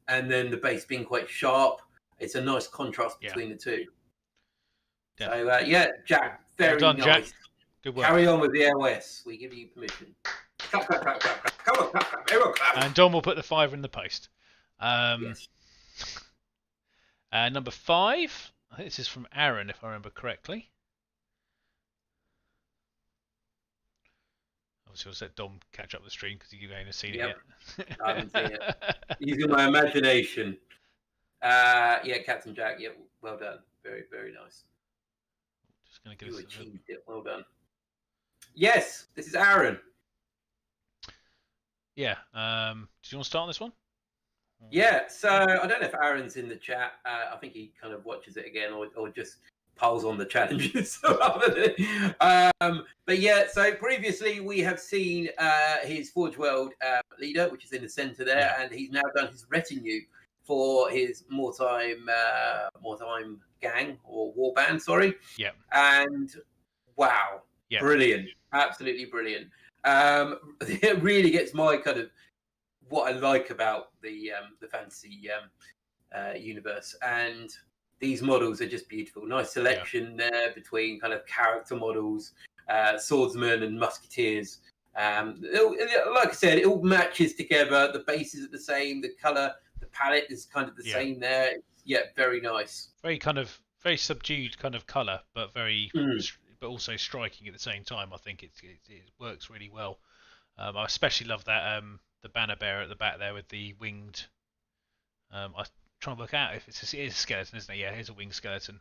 and then the base being quite sharp. It's a nice contrast between the two. Definitely. So yeah, Jack, very well done, nice. Jack. Good work. Carry on with the LS. We give you permission. Clap, clap, clap, clap, clap. Come on, clap, clap. Everyone clap. And Don will put the 5 in the post. Yes. Number 5. I think this is from Aaron, if I remember correctly. Obviously, I'll let Dom catch up the stream because you ain't seen it yet. I haven't seen it. Using my imagination. Yeah, Captain Jack. Yeah, well done. Very, very nice. Just gonna get you achieved it. Well done. Yes, this is Aaron. Yeah. Do you want to start on this one? Yeah. So I don't know if Aaron's in the chat. I think he kind of watches it again, or just piles on the challenges. But yeah. So previously we have seen his Forge World leader, which is in the center there, and he's now done his retinue for his Wartime gang or warband. Sorry. Yeah. And wow. Yeah. Brilliant. Absolutely brilliant. It really gets my kind of what I like about the fantasy universe, and these models are just beautiful. Nice selection there between kind of character models, swordsmen and musketeers. Like I said, it all matches together. The bases are the same. The color, the palette is kind of the same there. Yeah, very nice. Very subdued kind of color, but but also striking at the same time. I think it works really well. I especially love that the banner bearer at the back there with the winged. I try and work out if it is a skeleton, isn't it? Yeah, it's a winged skeleton.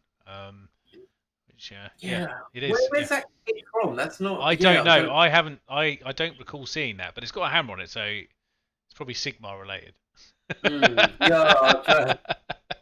Which it is. Where's that kit from? That's not. I don't know. I haven't. I don't recall seeing that, but it's got a hammer on it, so it's probably Sigmar related.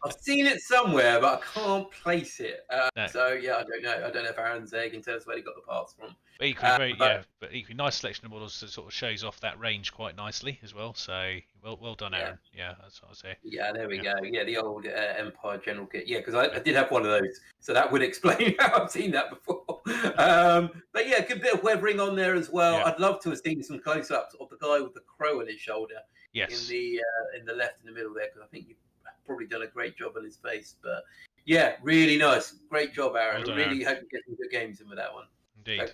I've seen it somewhere, but I can't place it. No. So yeah, I don't know. I don't know if Aaron's there can tell us where he got the parts from. But equally, but equally nice selection of models that sort of shows off that range quite nicely as well. So well done, Aaron. Yeah, that's what I say. Yeah, there we go. Yeah, the old Empire General kit. Yeah, because I did have one of those, so that would explain how I've seen that before. But yeah, a good bit of weathering on there as well. Yeah. I'd love to have seen some close-ups of the guy with the crow on his shoulder. Yes. In the left in the middle there, because I think you've probably done a great job on his face. But yeah, really nice. Great job, Aaron. Well done, really hope you get some good games in with that one. Indeed.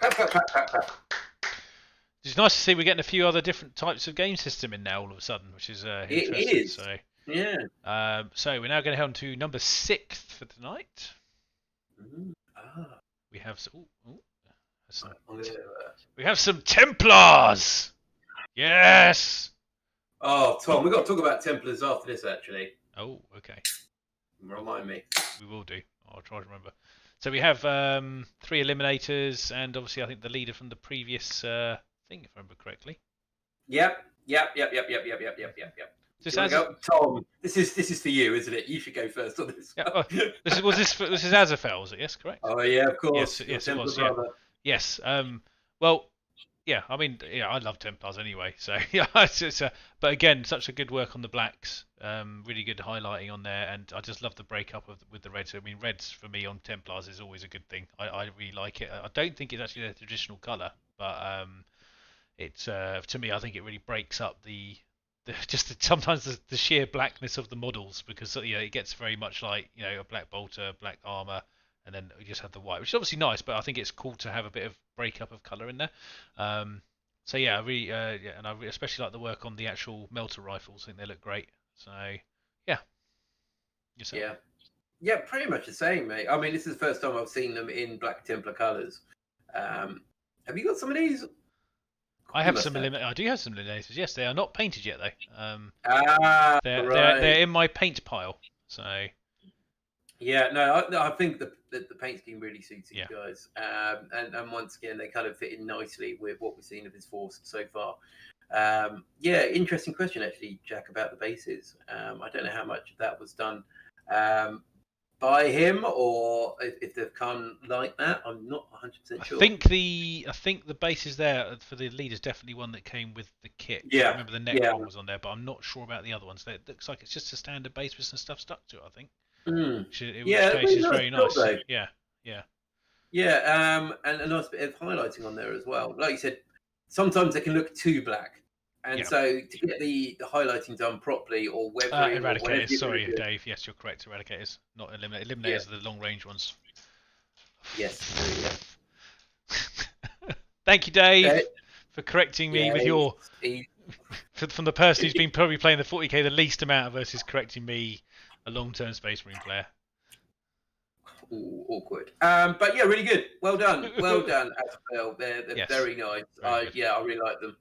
It's nice to see we're getting a few other different types of game system in now all of a sudden, which is interesting. It is. So, yeah. So we're now going to head on to number 6 for tonight. We have we have some Templars. Yes. Oh, Tom, we've got to talk about Templars after this, actually. Oh, okay. Remind me. We will do. I'll try to remember. So we have 3 eliminators, and obviously I think the leader from the previous thing, if I remember correctly. Yep. Tom, this is for you, isn't it? You should go first on this. Yeah, this is Azrael, is it? Yes, correct. Oh yeah, of course. Yes, it was. Yeah. Yes. Well, yeah. I mean, yeah, I love Templars anyway. So yeah, but again, such a good work on the blacks. Really good highlighting on there, and I just love the breakup with the reds. I mean, reds for me on Templars is always a good thing. I really like it. I don't think it's actually their traditional color, but it's to me, I think it really breaks up sometimes the sheer blackness of the models, because it gets very much like a black bolter, black armor, and then you just have the white, which is obviously nice, but I think it's cool to have a bit of breakup of color in there. So yeah, I really and I especially like the work on the actual melter rifles. I think they look great. So yeah. Yourself? Yeah, pretty much the same, mate. I mean, this is the first time I've seen them in Black Templar colors. Have you got some of these? I have some I do have some eliminators. Yes, they are not painted yet though. They're in my paint pile. So yeah, no, I think the paint scheme really suits these guys. And once again, they kind of fit in nicely with what we've seen of his force so far. Yeah, interesting question actually, Jack, about the bases. I don't know how much of that was done by him, or if they've come like that. I'm not 100% sure. I think the bases there for the lead is definitely one that came with the kit. I Yeah, remember the Necron was on there, but I'm not sure about the other ones. It looks like it's just a standard base with some stuff stuck to it, I think. Mm. Which case really is nice very job, nice. though. Yeah. Yeah, and a nice bit of highlighting on there as well. Like you said, sometimes they can look too black, and so to get the highlighting done properly, or weathering, or whatever. Eradicators, sorry, Dave. Yes, you're correct. Eradicators, not eliminators. Eliminators are the long range ones. Yes. Thank you, Dave, for correcting me with your. He, From the person who's been probably playing the 40k the least amount versus correcting me, a long-term Space Marine player. Ooh, awkward. But yeah, really good. Well done. Well done, Aspel. They're very nice. I really like them.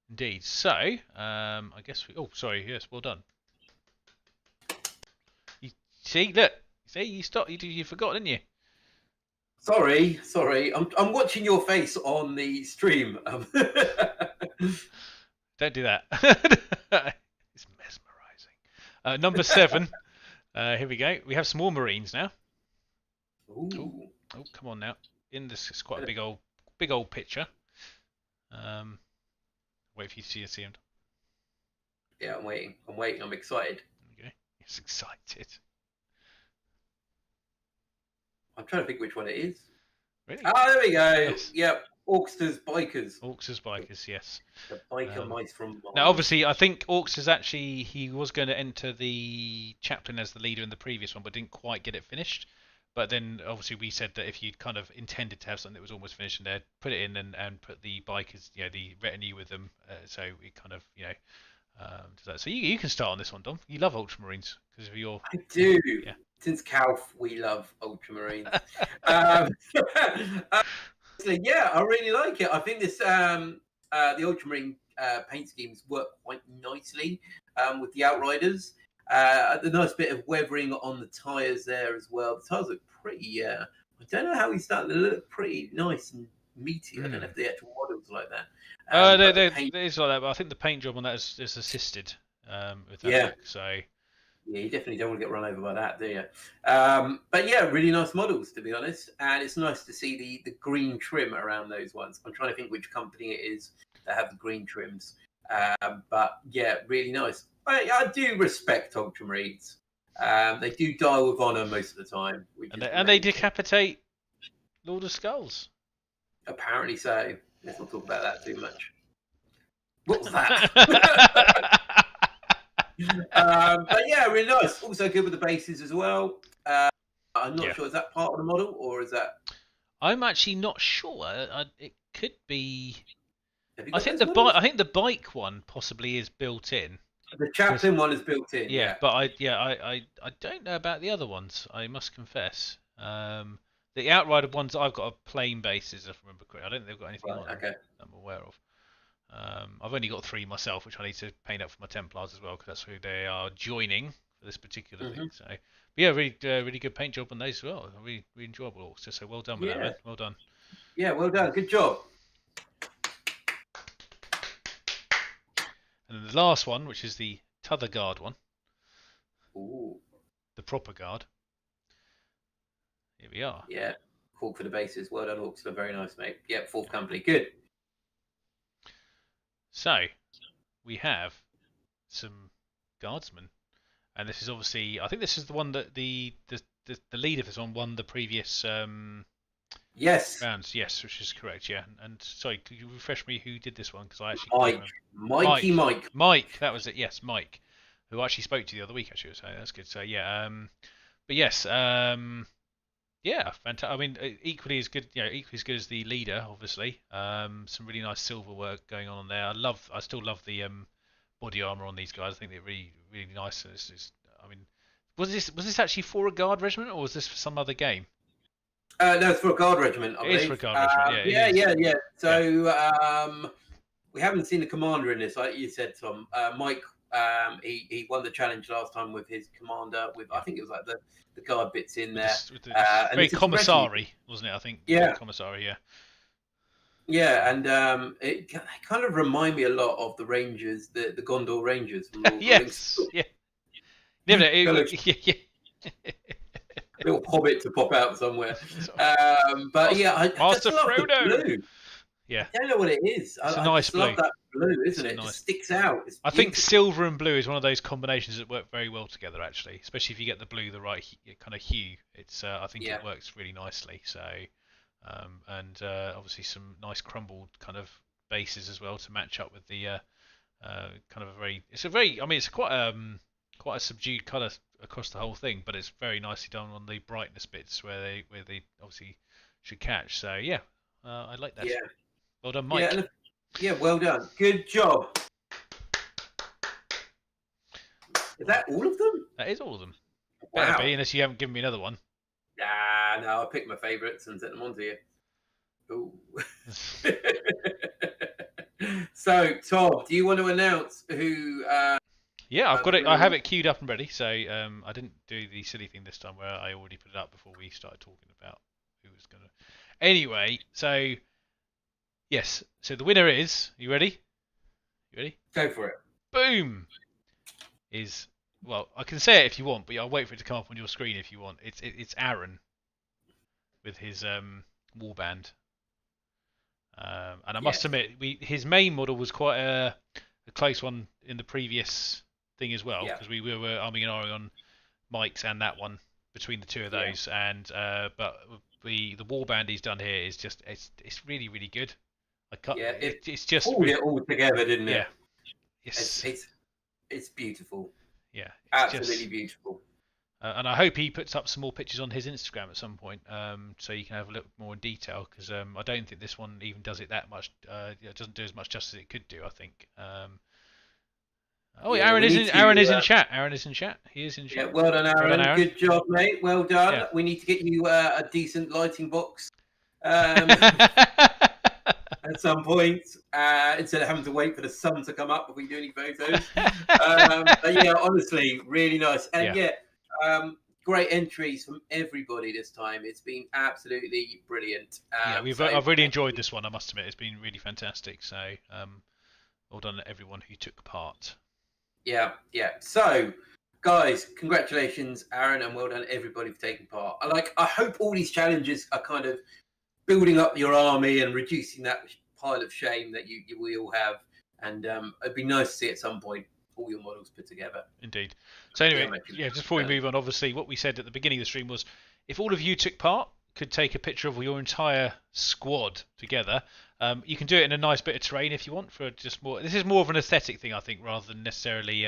Indeed. So, I guess we. Oh, sorry. Yes, well done. You see, look. See, you stopped. You forgot, didn't you? Sorry. I'm watching your face on the stream. Don't do that. It's mesmerising. Number 7. Here we go. We have some more Marines now. Ooh. Oh, come on now. In this is quite a big old picture. Wait for you to see him. Yeah, I'm waiting. I'm excited. Okay. He's excited. I'm trying to think which one it is. Really? Ah, there we go. Yes. Yep. Orkster's Bikers. Orkster's Bikers, yes. The biker mice from Mars. Now, obviously, I think Orkster's actually, he was going to enter the chaplain as the leader in the previous one, but didn't quite get it finished. But then, obviously, we said that if you kind of intended to have something that was almost finished in there, put it in and put the bikers, the retinue with them. So it kind of, does that. So you can start on this one, Dom. You love Ultramarines because of your. I do. Yeah. Since Calf, we love Ultramarines. Yeah, I really like it. I think this the Ultramarine paint schemes work quite nicely with the Outriders. The nice bit of weathering on the tyres there as well. The tyres look pretty. I don't know how he's starting to look pretty nice and meaty. I don't know if the actual models like that. It's like that, but I think the paint job on that is assisted with that look. So. Yeah, you definitely don't want to get run over by that, do you? But yeah, really nice models, to be honest. And it's nice to see the green trim around those ones. I'm trying to think which company it is that have the green trims. But yeah, really nice. I do respect Ultramarines. They do die with honour most of the time. And they decapitate Lord of Skulls. Apparently so. Let's not talk about that too much. What was that? But yeah, really nice. Also good with the bases as well. I'm not sure, is that part of the model or is that? I'm actually not sure. It could be. I think the bike one possibly is built in. The chaplain one is built in. Yeah, but I don't know about the other ones. I must confess. The Outrider ones I've got are plain bases, if I remember correctly. I don't think they've got anything on them that I'm aware of. I've only got 3 myself, which I need to paint up for my Templars as well, because that's who they are joining for this particular thing. So, but yeah, really good paint job on those as well. Really enjoyable also. So well done with that, man. Well done. Yeah, well done. Good job. And then the last one, which is the T'other Guard one. Ooh. The proper guard. Here we are. Yeah, Hawk for the bases. Well done, Hawks. Very nice, mate. Yeah, 4th company. Good. So, we have some guardsmen, and this is obviously, I think this is the one that the lead of this one won the previous yes rounds. Yes, which is correct. Yeah, and sorry, could you refresh me who did this one, because I actually Mike. That was it. Yes, Mike, who actually spoke to you the other week. Actually, so that's good. So yeah, but yes, yeah, fantastic. I mean, equally as good, equally as good as the leader, obviously. Some really nice silver work going on there. I still love the body armor on these guys. I think they're really nice. I mean, was this actually for a guard regiment, or was this for some other game? No, it's for a guard regiment. I believe. It is for a guard regiment. Yeah. So we haven't seen the commander in this, like you said, Tom. Mike, he won the challenge last time with his commander. I think it was like the guard bits in there. Very commissary, wasn't it? I think. Yeah. Commissary, yeah. Yeah, and it kind of remind me a lot of the Rangers, the Gondor Rangers. From Lord yes. Yeah. Yeah. little hobbit to pop out somewhere. But yeah, I just Master love the Frodo. blue. Yeah, I don't know what it is. it's a I nice just blue. love that blue, isn't it? It nice. just sticks out. It's I think beautiful. silver and blue is one of those combinations that work very well together, actually. Especially if you get the blue the right kind of hue. It's I think it works really nicely. So, and obviously some nice crumbled kind of bases as well to match up with the kind of a very. It's a very. I mean, it's quite a subdued colour across the whole thing, but it's very nicely done on the brightness bits where they obviously should catch. So yeah, I like that. Yeah. Well done, Mike. Yeah, well done. Good job. Is that all of them? That is all of them. Wow. Better be, unless you haven't given me another one. Nah, no, I picked my favourites and sent them on to you. Ooh. So, Tom, do you want to announce who? Yeah, I've got it. I have it queued up and ready. So I didn't do the silly thing this time where I already put it up before we started talking about who was gonna. Anyway, so yes, so the winner is. You ready? You ready? Go for it. Boom. Well, I can say it if you want, but I'll wait for it to come up on your screen if you want. It's Aaron with his warband. And I must admit, his main model was quite a close one in the previous thing as well, because we were arming and ahhing on Mike's and that one between the two of those. And but the warband he's done here is just it's really really good. It's just pulled it all together, didn't it? Yeah, it's beautiful. Yeah, absolutely beautiful. And I hope he puts up some more pictures on his Instagram at some point, so you can have a look more in detail. Because I don't think this one even does it that much. It doesn't do as much justice as it could do, I think. Aaron is in chat. Aaron is in chat. He is in chat. Yeah, well done, Aaron. Good job, mate. Well done. Yeah. We need to get you a decent lighting box at some point, instead of having to wait for the sun to come up if we do any photos. But yeah, honestly, really nice. And great entries from everybody this time. It's been absolutely brilliant. I've really enjoyed this one, I must admit. It's been really fantastic. So well done to everyone who took part. Yeah. So, guys, congratulations, Aaron, and well done everybody for taking part. I hope all these challenges are kind of building up your army and reducing that pile of shame that we all have. And it'd be nice to see at some point all your models put together. Indeed. So anyway, just before we move on, obviously what we said at the beginning of the stream was if all of you took part, could take a picture of your entire squad together. You can do it in a nice bit of terrain if you want. This is more of an aesthetic thing, I think, rather than necessarily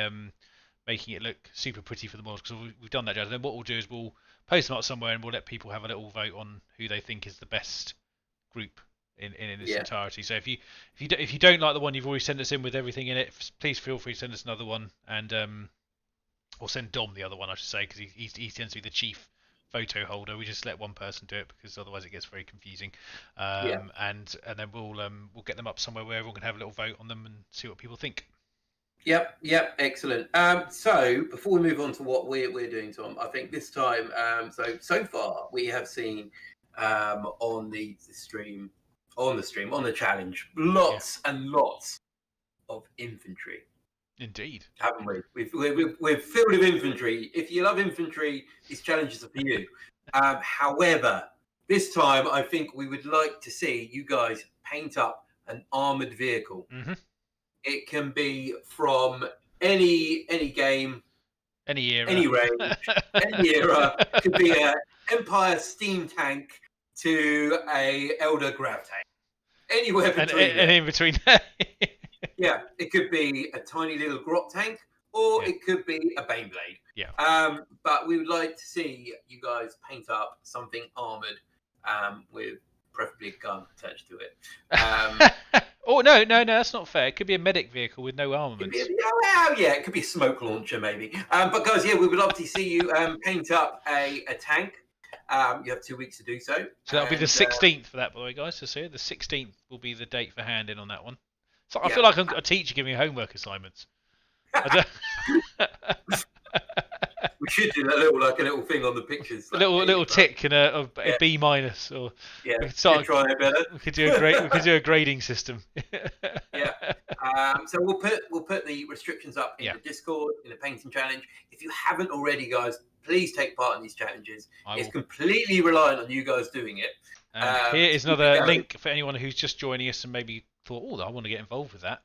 making it look super pretty for the models, because we've done that. Then what we'll do is we'll post them up somewhere and we'll let people have a little vote on who they think is the best group in its entirety. So if you don't like the one you've already sent us in with everything in it, please feel free to send us another one, and or send Dom the other one, I should say, because he tends to be the chief photo holder. We just let one person do it because otherwise it gets very confusing. And then we'll get them up somewhere where everyone can have a little vote on them and see what people think. Yep, excellent. So before we move on to what we're doing, Tom, I think this time, so far we have seen on the challenge, lots and lots of infantry. Indeed, haven't we? We're filled with infantry. If you love infantry, these challenges are for you. However, this time I think we would like to see you guys paint up an armored vehicle. Mm-hmm. It can be from any game, any era, any range, any era. It could be an Empire steam tank to a Elder grav tank. Anywhere between. And in between. Yeah, it could be a tiny little grot tank, or it could be a Baneblade. Yeah. But we would like to see you guys paint up something armored, with preferably a gun attached to it. Oh no, that's not fair. It could be a medic vehicle with no armaments. It could be a smoke launcher maybe. But guys, we would love to see you paint up a tank. You have 2 weeks to do so. So that'll be the 16th for that, by the way, guys. So see, the 16th will be the date for hand in on that one. So I feel like I'm a teacher giving homework assignments. We should do that little thing on the pictures. A little tick and a B minus, or yeah, we could start. Try it better. We could do a grading system. Yeah. So we'll put the restrictions up in the Discord, in the painting challenge. If you haven't already, guys, please take part in these challenges. It's completely reliant on you guys doing it. Here is another link for anyone who's just joining us and maybe thought, oh, I want to get involved with that.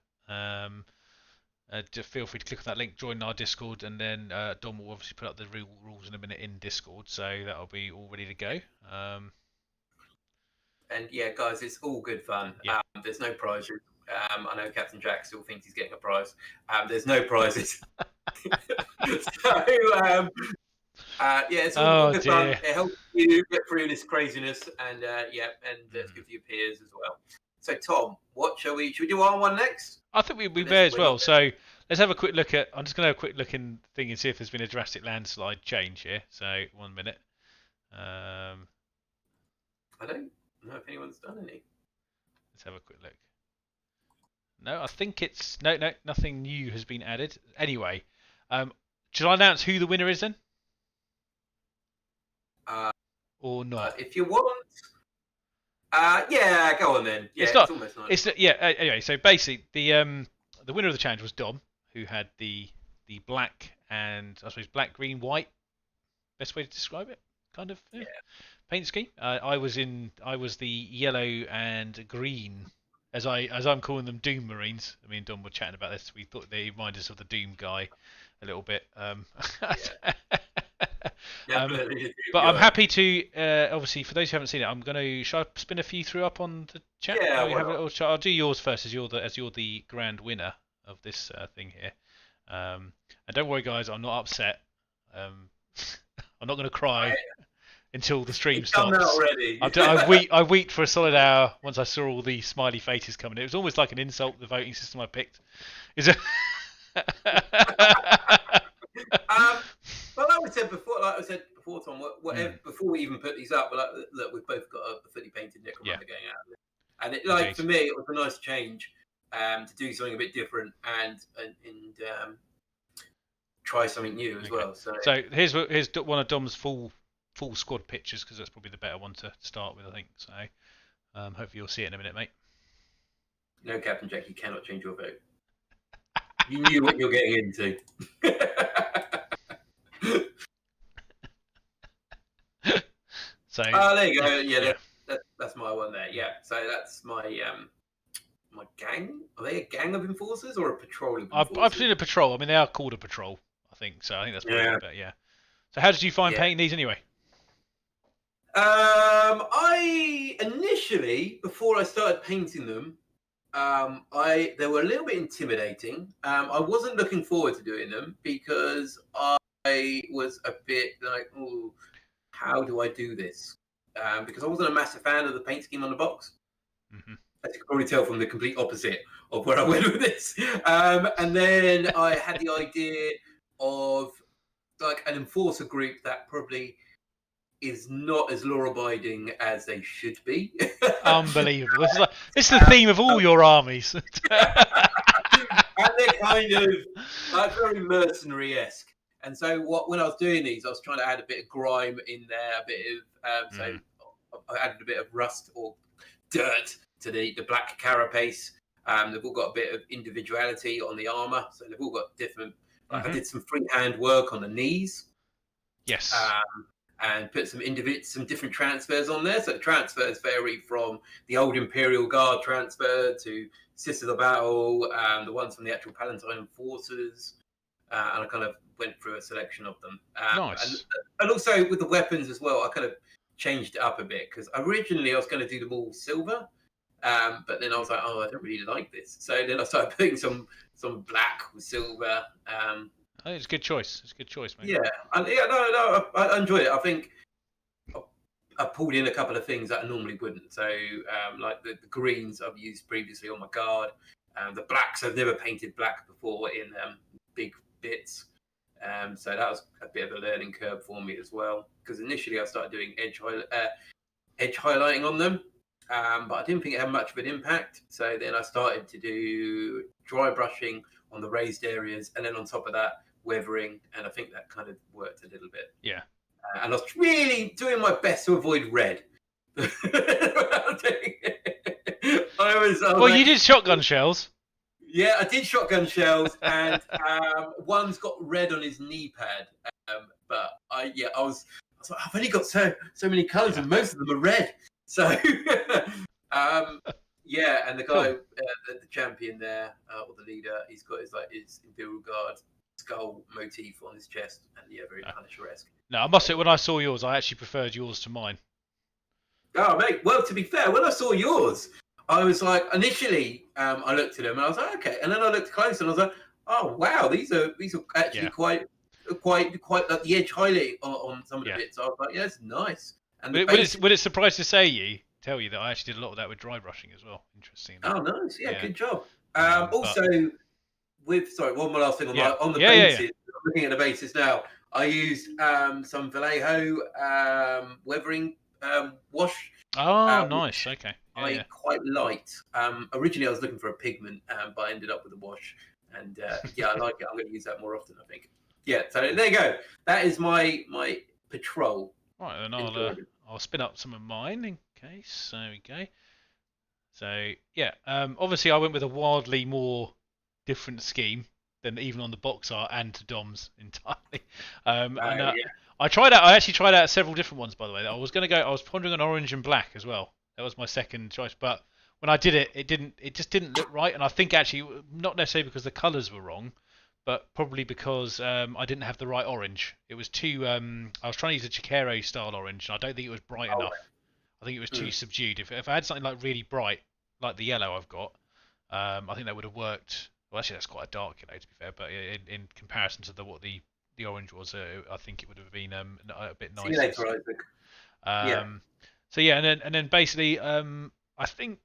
Just feel free to click on that link, join our Discord, and then Dom will obviously put up the real rules in a minute in Discord, so that'll be all ready to go. And yeah, guys, it's all good fun. Yeah. There's no prizes. I know Captain Jack still thinks he's getting a prize. There's no prizes. So it's all good fun. It helps you get through this craziness, and it's good for your peers as well. So Tom, should we do our one next? I think we may as well. So let's have a quick look at. I'm just going to have a quick look in thing and see if there's been a drastic landslide change here. So 1 minute. I don't know if anyone's done any. Let's have a quick look. No, I think it's no, nothing new has been added. Anyway, should I announce who the winner is then? Or not? If you want. Yeah, go on then. Yeah, it's almost nice. Anyway, so basically the winner of the challenge was Dom, who had the black and I suppose black, green, white. Best way to describe it, kind of. Yeah. Paint scheme. I was the yellow and green, as I'm calling them, Doom Marines. I mean, Dom were chatting about this. We thought they reminded us of the Doom guy a little bit. But I'm happy to, obviously, for those who haven't seen it, shall I spin a few through up on the chat? Yeah. I'll do yours first, as you're the grand winner of this thing here. And don't worry, guys, I'm not upset. I'm not going to cry until the stream stops. Already. I weeped for a solid hour once I saw all the smiley faces coming. It was almost like an insult, the voting system I picked. Is it? Well, like I said before, Tom, whatever, before we even put these up, look, we've both got a fully painted Necromunda going out, and for me, it was a nice change to do something a bit different and try something new as well. So here's one of Dom's full squad pictures, because that's probably the better one to start with, I think. So hopefully you'll see it in a minute, mate. No, Captain Jack, you cannot change your vote. You knew what you're getting into. So there you go. Yeah, that's my one there. Yeah, so that's my my gang. Are they a gang of enforcers or a patrol of enforcers? I've seen a patrol. I mean, they are called a patrol, I think. So I think that's probably better. Yeah. So how did you find painting these anyway? I initially, before I started painting them, they were a little bit intimidating. I wasn't looking forward to doing them because I was a bit like, oh, how do I do this? Because I wasn't a massive fan of the paint scheme on the box. Mm-hmm. As you can probably tell from the complete opposite of where I went with this. And then I had the idea of like an enforcer group that probably is not as law-abiding as they should be. Unbelievable. This is the theme of all your armies. And they're kind of like very mercenary-esque. And so when I was doing these, I was trying to add a bit of grime in there, a bit of so I added a bit of rust or dirt to the black carapace. They've all got a bit of individuality on the armor, so they've all got different. I did some freehand work on the knees. Yes. And put some different transfers on there. So the transfers vary from the old Imperial Guard transfer to Sisters of Battle, the ones from the actual Palatine Forces. And I kind of went through a selection of them. Nice. And also with the weapons as well, I kind of changed it up a bit because originally I was going to do them all silver. But then I was like, oh, I don't really like this. So then I started putting some black with silver. I think it's a good choice. It's a good choice, mate. Yeah, I enjoyed it. I think I pulled in a couple of things that I normally wouldn't. So like the greens I've used previously on my guard. The blacks, I've never painted black before in big bits. So that was a bit of a learning curve for me as well. Because initially I started doing edge highlighting on them. But I didn't think it had much of an impact. So then I started to do dry brushing on the raised areas. And then on top of that, weathering, and I think that kind of worked a little bit. Yeah. And I was really doing my best to avoid red. I was Well, like, you did shotgun shells. yeah, I did shotgun shells, and one's got red on his knee pad. But I was like, I've only got so many colours, and most of them are red. So, yeah, and the guy, Cool. the champion there, or the leader, he's got his Imperial Guard skull motif on his chest, and very Punisher-esque. No, I must say, when I saw yours, I actually preferred yours to mine. Oh, mate. Well, to be fair, when I saw yours, I was like, initially, I looked at them and I was like, okay, and then I looked close and I was like, oh wow, these are actually quite like the edge highlight on some of the bits. I was like, yeah, it's nice. And would it surprise to tell you that I actually did a lot of that with dry brushing as well? Interesting. Oh, nice. Yeah, good job. Also, one more last thing on the bases. I'm looking at the bases now. I used some Vallejo weathering wash. Oh, nice. Okay. I quite liked. Originally, I was looking for a pigment, but I ended up with a wash. And I like it. I'm going to use that more often, I think. Yeah, so there you go. That is my patrol. Right, then I'll spin up some of mine in case. There we go. So, yeah, obviously I went with a wildly more different scheme than even on the box art and to Dom's entirely. I actually tried out several different ones, by the way. I was pondering on orange and black as well. That was my second choice, but when I did it, it just didn't look right. And I think actually, not necessarily because the colours were wrong, but probably because I didn't have the right orange. It was too. I was trying to use a Chicaro style orange, and I don't think it was bright enough. I think it was too subdued. If I had something like really bright, like the yellow I've got, I think that would have worked. Well, actually, that's quite a dark yellow to be fair, but in comparison to what the orange was, I think it would have been a bit nicer. See you later, Isaac. So yeah, and then basically, I think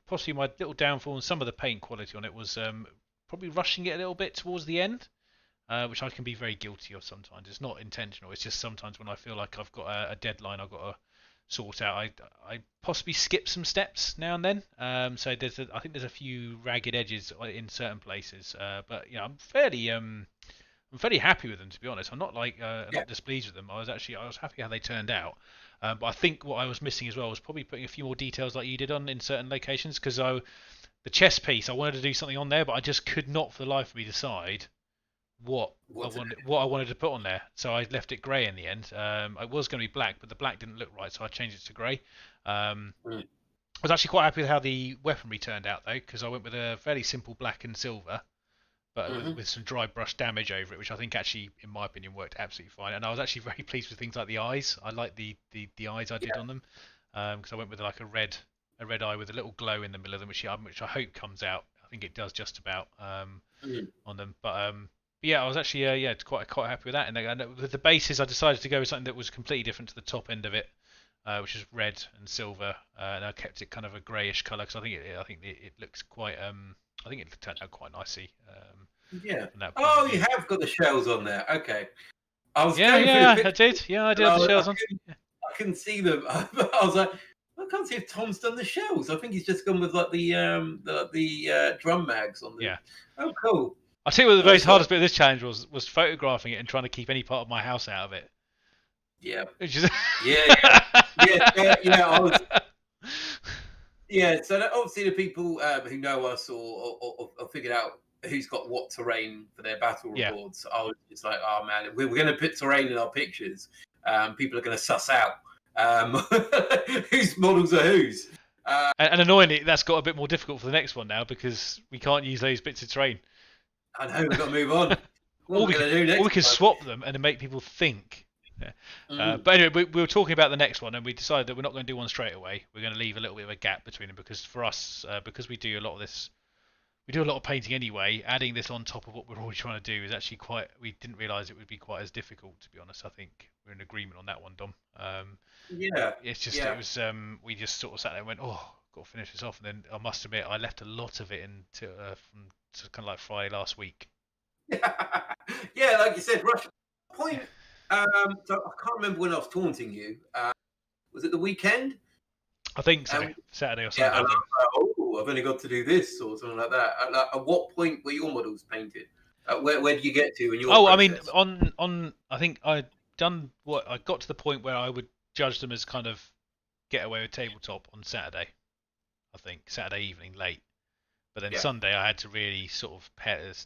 possibly my little downfall in some of the paint quality on it was probably rushing it a little bit towards the end, which I can be very guilty of sometimes. It's not intentional. It's just sometimes when I feel like I've got a deadline I've got to sort out, I possibly skip some steps now and then. So I think there's a few ragged edges in certain places, but yeah, I'm fairly happy with them, to be honest. I'm not not displeased with them. I was happy how they turned out. But I think what I was missing as well was probably putting a few more details like you did in certain locations, because the chest piece, I wanted to do something on there, but I just could not for the life of me decide what I wanted to put on there. So I left it grey in the end. It was going to be black, but the black didn't look right, so I changed it to grey. I was actually quite happy with how the weaponry turned out, though, because I went with a fairly simple black and silver, but with some dry brush damage over it, which I think actually, in my opinion, worked absolutely fine. And I was actually very pleased with things like the eyes. I like the eyes I did on them, because I went with like a red eye with a little glow in the middle of them, which I hope comes out. I think it does just about on them. But yeah, I was actually quite happy with that. And with the bases, I decided to go with something that was completely different to the top end of it, which is red and silver, and I kept it kind of a greyish colour because I think it looks quite. I think it turned out quite nicely. Oh, you have got the shells on there. Okay. I did. Yeah, I did have the shells on. I couldn't see them. I was like, I can't see if Tom's done the shells. I think he's just gone with like the drum mags on them. Yeah. Oh, cool. I'll tell you what the very hardest bit of this challenge was photographing it and trying to keep any part of my house out of it. Yeah. Which is... yeah. I was... Yeah, so that obviously the people who know us or figured out who's got what terrain for their battle reports, I was just like, oh man, we're going to put terrain in our pictures. People are going to suss out whose models are whose. And annoyingly, that's got a bit more difficult for the next one now because we can't use those bits of terrain. I know, we've got to move on. Or we can swap them and make people think. Yeah. But anyway, we were talking about the next one, and we decided that we're not going to do one straight away. We're going to leave a little bit of a gap between them because for us, because we do a lot of this, we do a lot of painting anyway. Adding this on top of what we're already trying to do is actually quite. We didn't realise it would be quite as difficult, to be honest. I think we're in agreement on that one, Dom. It's just it was. We just sort of sat there and went, oh, got to finish this off, and then I must admit I left a lot of it from kind of like Friday last week. Yeah, like you said, rush point. So I can't remember when I was taunting you. Was it the weekend? I think so. Saturday or something. I've only got to do this or something like that. At what point were your models painted? Where do you get to in your Oh, I mean, process? on I think I done what I got to the point where I would judge them as kind of get away with tabletop on Saturday. I think Saturday evening late, but then Yeah, Sunday I had to really sort of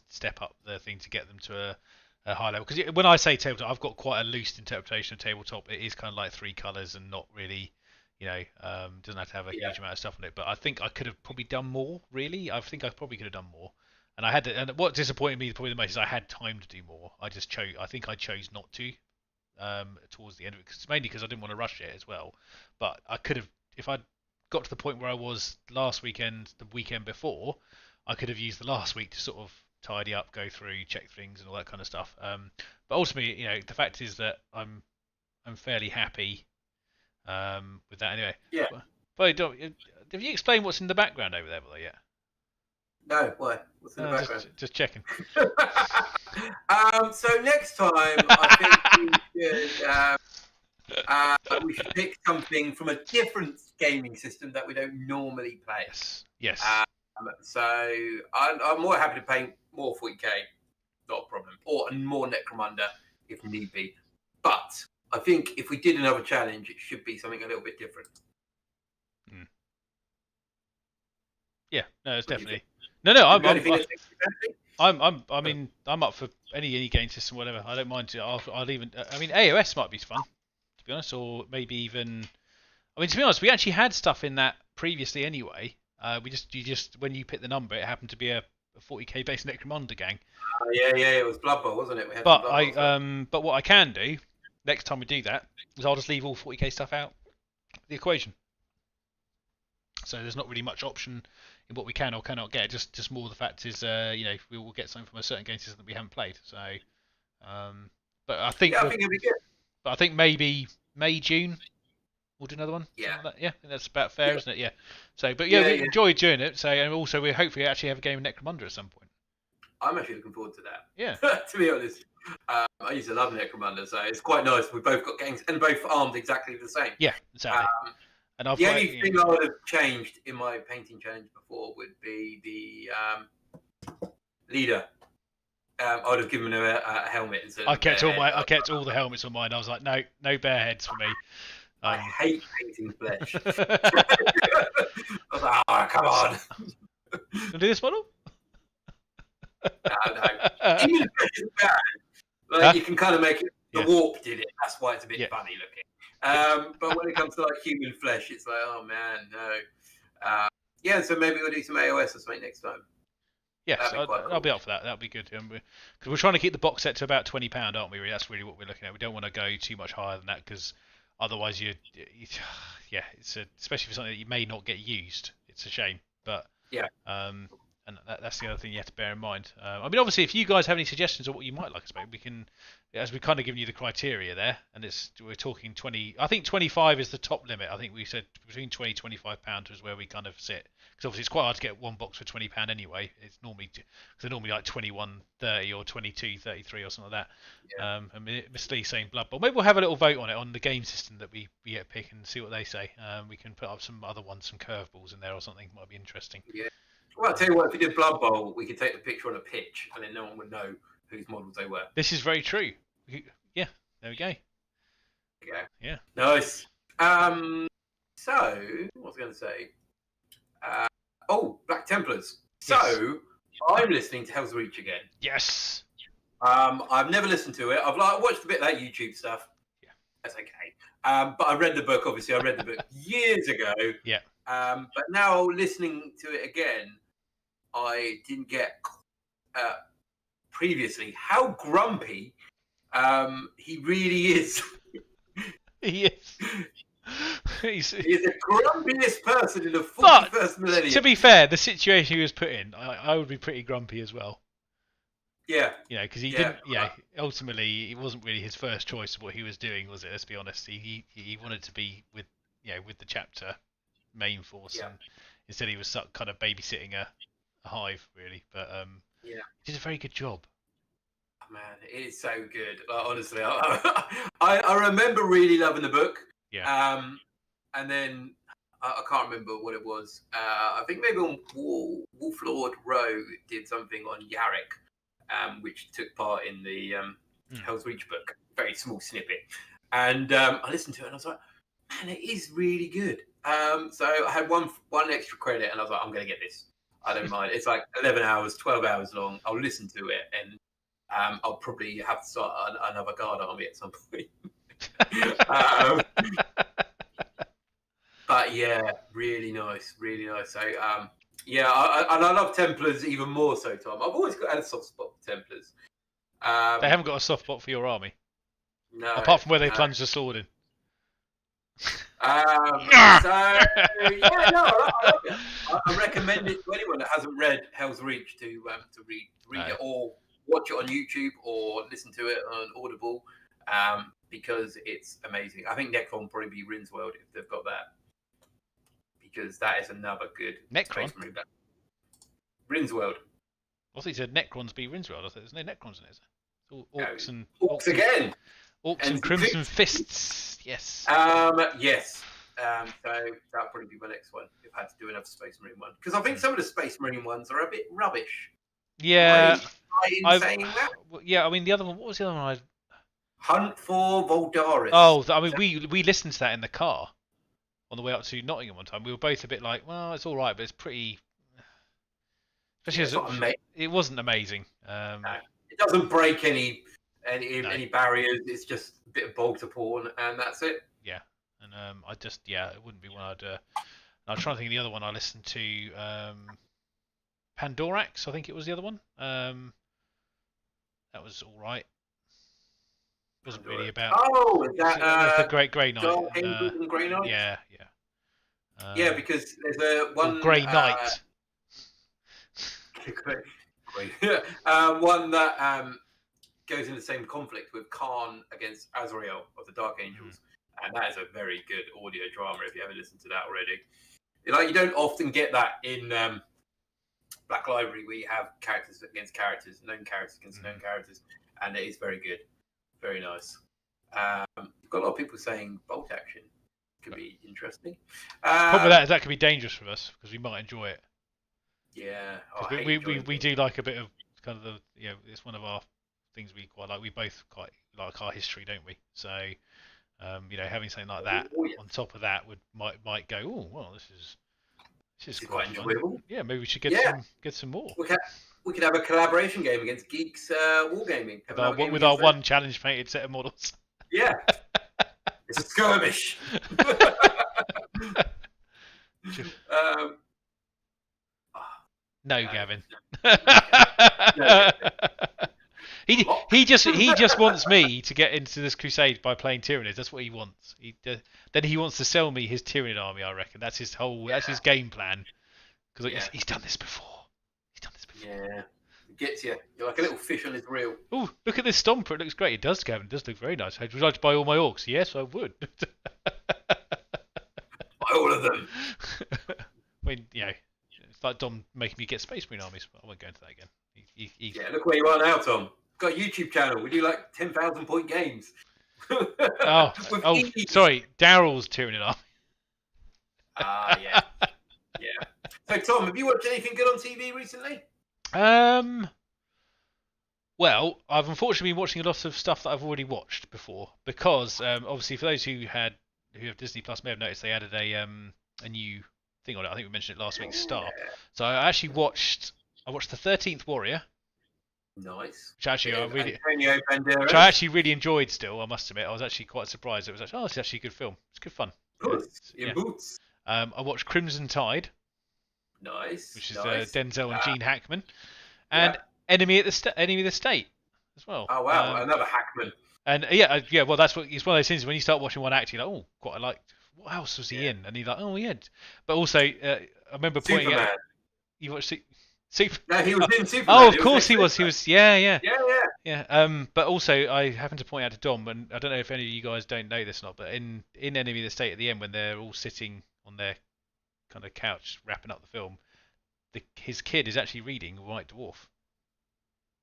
step up the thing to get them to a high level. Because when I say tabletop, I've got quite a loose interpretation of tabletop. It is kind of like 3 colours and not really, doesn't have to have a yeah, huge amount of stuff on it. But I think I could have probably done more. Really, I think I probably could have done more. And I had to, and what disappointed me probably the most is I had time to do more. I just chose. I think I chose not to towards the end of it, mainly because I didn't want to rush it as well. But I could have, if I'd got to the point where I was last weekend, the weekend before, I could have used the last week to sort of tidy up, go through, check things, and all that kind of stuff. But ultimately, the fact is that I'm fairly happy with that anyway. yeah. But have you explained what's in the background over there, by yet? No, why? What's in the background? Just checking. So next time, I think we should pick something from a different gaming system that we don't normally play. Yes. So I'm more happy to pay more 40k, not a problem, or more Necromunda if need be. But I think if we did another challenge, it should be something a little bit different. Yeah, no, it's What do you definitely. No, I mean, I'm up for any game system, whatever. I don't mind. I'll even. I mean, AOS might be fun, to be honest, or maybe even. I mean, to be honest, we actually had stuff in that previously anyway. You just when you pick the number, it happened to be a 40k based Necromunda gang. Yeah, it was Blood Bowl, wasn't it? We had but what I can do next time we do that is I'll just leave all 40k stuff out of the equation. So there's not really much option in what we can or cannot get. Just more the fact is, we will get something from a certain game system that we haven't played. So, but I think I think it'd be good. But I think maybe May, June, we'll do another one. Yeah, like I think that's about fair, isn't it? Yeah. So, but we enjoyed doing it. So, and also we hopefully actually have a game of Necromunda at some point. I'm actually looking forward to that. Yeah. To be honest, I used to love Necromunda, so it's quite nice. We've both got gangs and both armed exactly the same. Yeah, exactly. And the only thing I would have changed in my painting challenge before would be the leader. I would have given her a helmet instead. I kept all the helmets on mine. I was like, no bare heads for me. I hate painting flesh. I was like, oh, come on. Do this model? No. Even flesh is bad. You can kind of make it. The warp did it. That's why it's a bit funny looking. But when it comes to like human flesh, it's like, oh man, no. So maybe we'll do some AOS or something next time. Yes, I'll be up for that. That'll be good. Because we're trying to keep the box set to about £20, aren't we? That's really what we're looking at. We don't want to go too much higher than that because otherwise it's especially for something that you may not get used. It's a shame, but and that's the other thing you have to bear in mind. I mean, obviously, if you guys have any suggestions of what you might like us to make, we can, as we've kind of given you the criteria there, and we're talking 20. I think 25 is the top limit. I think we said between 20 and 25 pounds is where we kind of sit. Because obviously it's quite hard to get one box for £20 anyway. It's normally they're normally like 21.30 or 22.33 or something like that. Yeah. And Miss Lee saying Blood Bowl. Maybe we'll have a little vote on it on the game system that we get pick and see what they say. We can put up some other ones, some curveballs in there or something. Might be interesting. Yeah. Well, I'll tell you what, if we did Blood Bowl, we could take the picture on a pitch and then no one would know whose models they were. This is very true. Yeah, there we go. Yeah. Nice. So, what was I going to say? Black Templars. Yes. So, I'm listening to Hell's Reach again. Yes. I've never listened to it. I've watched a bit of that YouTube stuff. Yeah. That's okay. But I read the book, obviously. I read the book years ago. Yeah. But now listening to it again, I didn't get previously how grumpy he really is. He is. He's the grumpiest person in the 41st millennium. To be fair, the situation he was put in, I would be pretty grumpy as well. Yeah. Because he didn't. Yeah. Ultimately, it wasn't really his first choice of what he was doing, was it? Let's be honest. He wanted to be with the chapter main force, and instead he was kind of babysitting a hive, really. But he did a very good job. Oh, man, it is so good. Honestly, I remember really loving the book. Yeah. And then I can't remember what it was. I think maybe on Wolf Lord Row did something on Yarrick, which took part in the Hell's Reach book. Very small snippet, and I listened to it and I was like, man, it is really good. So I had one extra credit, and I was like, I'm going to get this. I don't mind. It's like 11 hours, 12 hours long. I'll listen to it, and I'll probably have to start another guard army at some point. But yeah, really nice, really nice. So yeah, I love Templars even more so, Tom. I've always had a soft spot for Templars. They haven't got a soft spot for your army, No, apart from where they plunge the sword in. So yeah, no, I love it. I recommend it to anyone that hasn't read Hell's Reach to read it, or watch it on YouTube, or listen to it on Audible, because it's amazing. I think Necron will probably be Rinsworld if they've got that, because that is another good Necron. Rinsworld. I thought you said Necrons be Rinsworld. I thought there's no Necrons in it. It's all orcs and orcs again. Orcs and Crimson Fists. Yes. Yes. So that'll probably be my next one if I had to do another Space Marine one, because I think some of the Space Marine ones are a bit rubbish. Yeah. Saying that? Yeah. I mean, the other one. What was the other one? Hunt for Voldaris. Oh, I mean, we listened to that in the car on the way up to Nottingham one time. We were both a bit like, well, it's all right, but it's pretty. Especially as it wasn't amazing. No, it doesn't break any barriers. It's just a bit of bog to pawn, and that's it. Yeah, and it wouldn't be one I'd. I'm trying to think of the other one I listened to. Pandorax, I think it was the other one. That was all right. Wasn't really about. Oh, is that the Great Grey Knight? And Grey Knight. Yeah. Yeah, because there's a one Grey Knight. One that goes in the same conflict with Khan against Azrael of the Dark Angels, and that is a very good audio drama if you haven't listened to that already. Like, you don't often get that in Black Library, where you have characters against characters, known characters against known characters, and it is very good, very nice. You've got a lot of people saying bolt action could be interesting. Probably that could be dangerous for us because we might enjoy it. Yeah, we do like a bit of kind of the it's one of our things we quite like. We both quite like our history, don't we? So having something like that on top of that might go, oh well, this is quite enjoyable. Yeah, maybe we should get some more. We could have a collaboration game against Geeks Wargaming. With our one challenge painted set of models. Yeah, it's a skirmish. No, Gavin. He just wants me to get into this crusade by playing Tyranids. That's what he wants. Then he wants to sell me his Tyranid army. I reckon that's his that's his game plan. Because he's done this before. Yeah, it gets you. You're like a little fish on his reel. Oh, look at this Stomper. It looks great. It does, Gavin. It does look very nice. Would you like to buy all my orcs? Yes, I would. Buy all of them. I mean, it's like Dom making me get Space Marine armies. I won't go into that again. Yeah, look where you are now, Tom. Got a YouTube channel. We do like 10,000 point games. Sorry, Daryl's Tyranid army. Yeah. So, Tom, have you watched anything good on TV recently? Well, I've unfortunately been watching a lot of stuff that I've already watched before because obviously for those who have Disney Plus may have noticed they added a new thing on it. I think we mentioned it last week's start. So I actually watched the 13th Warrior. Nice. Which I actually really enjoyed. Still, I must admit, I was actually quite surprised. It was actually, it's actually a good film. It's good fun. Boots. I watched Crimson Tide. Nice. Which is Denzel and Gene Hackman, and Enemy of the State as well. Oh wow, another Hackman. And well, it's one of those things when you start watching one act, you're like, oh, quite like. What else was he in? And you're like, oh yeah. But also, I remember pointing out. You watched Super. No, he was in Superman. Oh, of course he was. He was. Yeah. Yeah. But also, I happened to point out to Dom, and I don't know if any of you guys don't know this or not, but in Enemy of the State at the end, when they're all sitting on their kind of couch wrapping up the film, his kid is actually reading White Dwarf.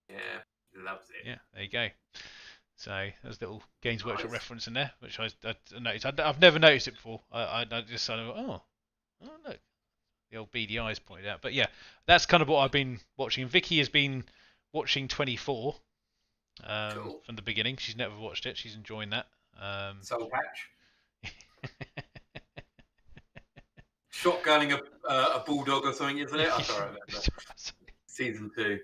Yeah, he loves it. Yeah, there you go. So there's a little Games Workshop reference in there, which I noticed. I've never noticed it before. I just sort of oh look, the old beady eyes pointed out. But yeah, that's kind of what I've been watching. Vicky has been watching 24 Cool. from the beginning. She's never watched it. She's enjoying that. Soul Patch. Shotgunning a bulldog or something, isn't it? I can't remember. Season 2.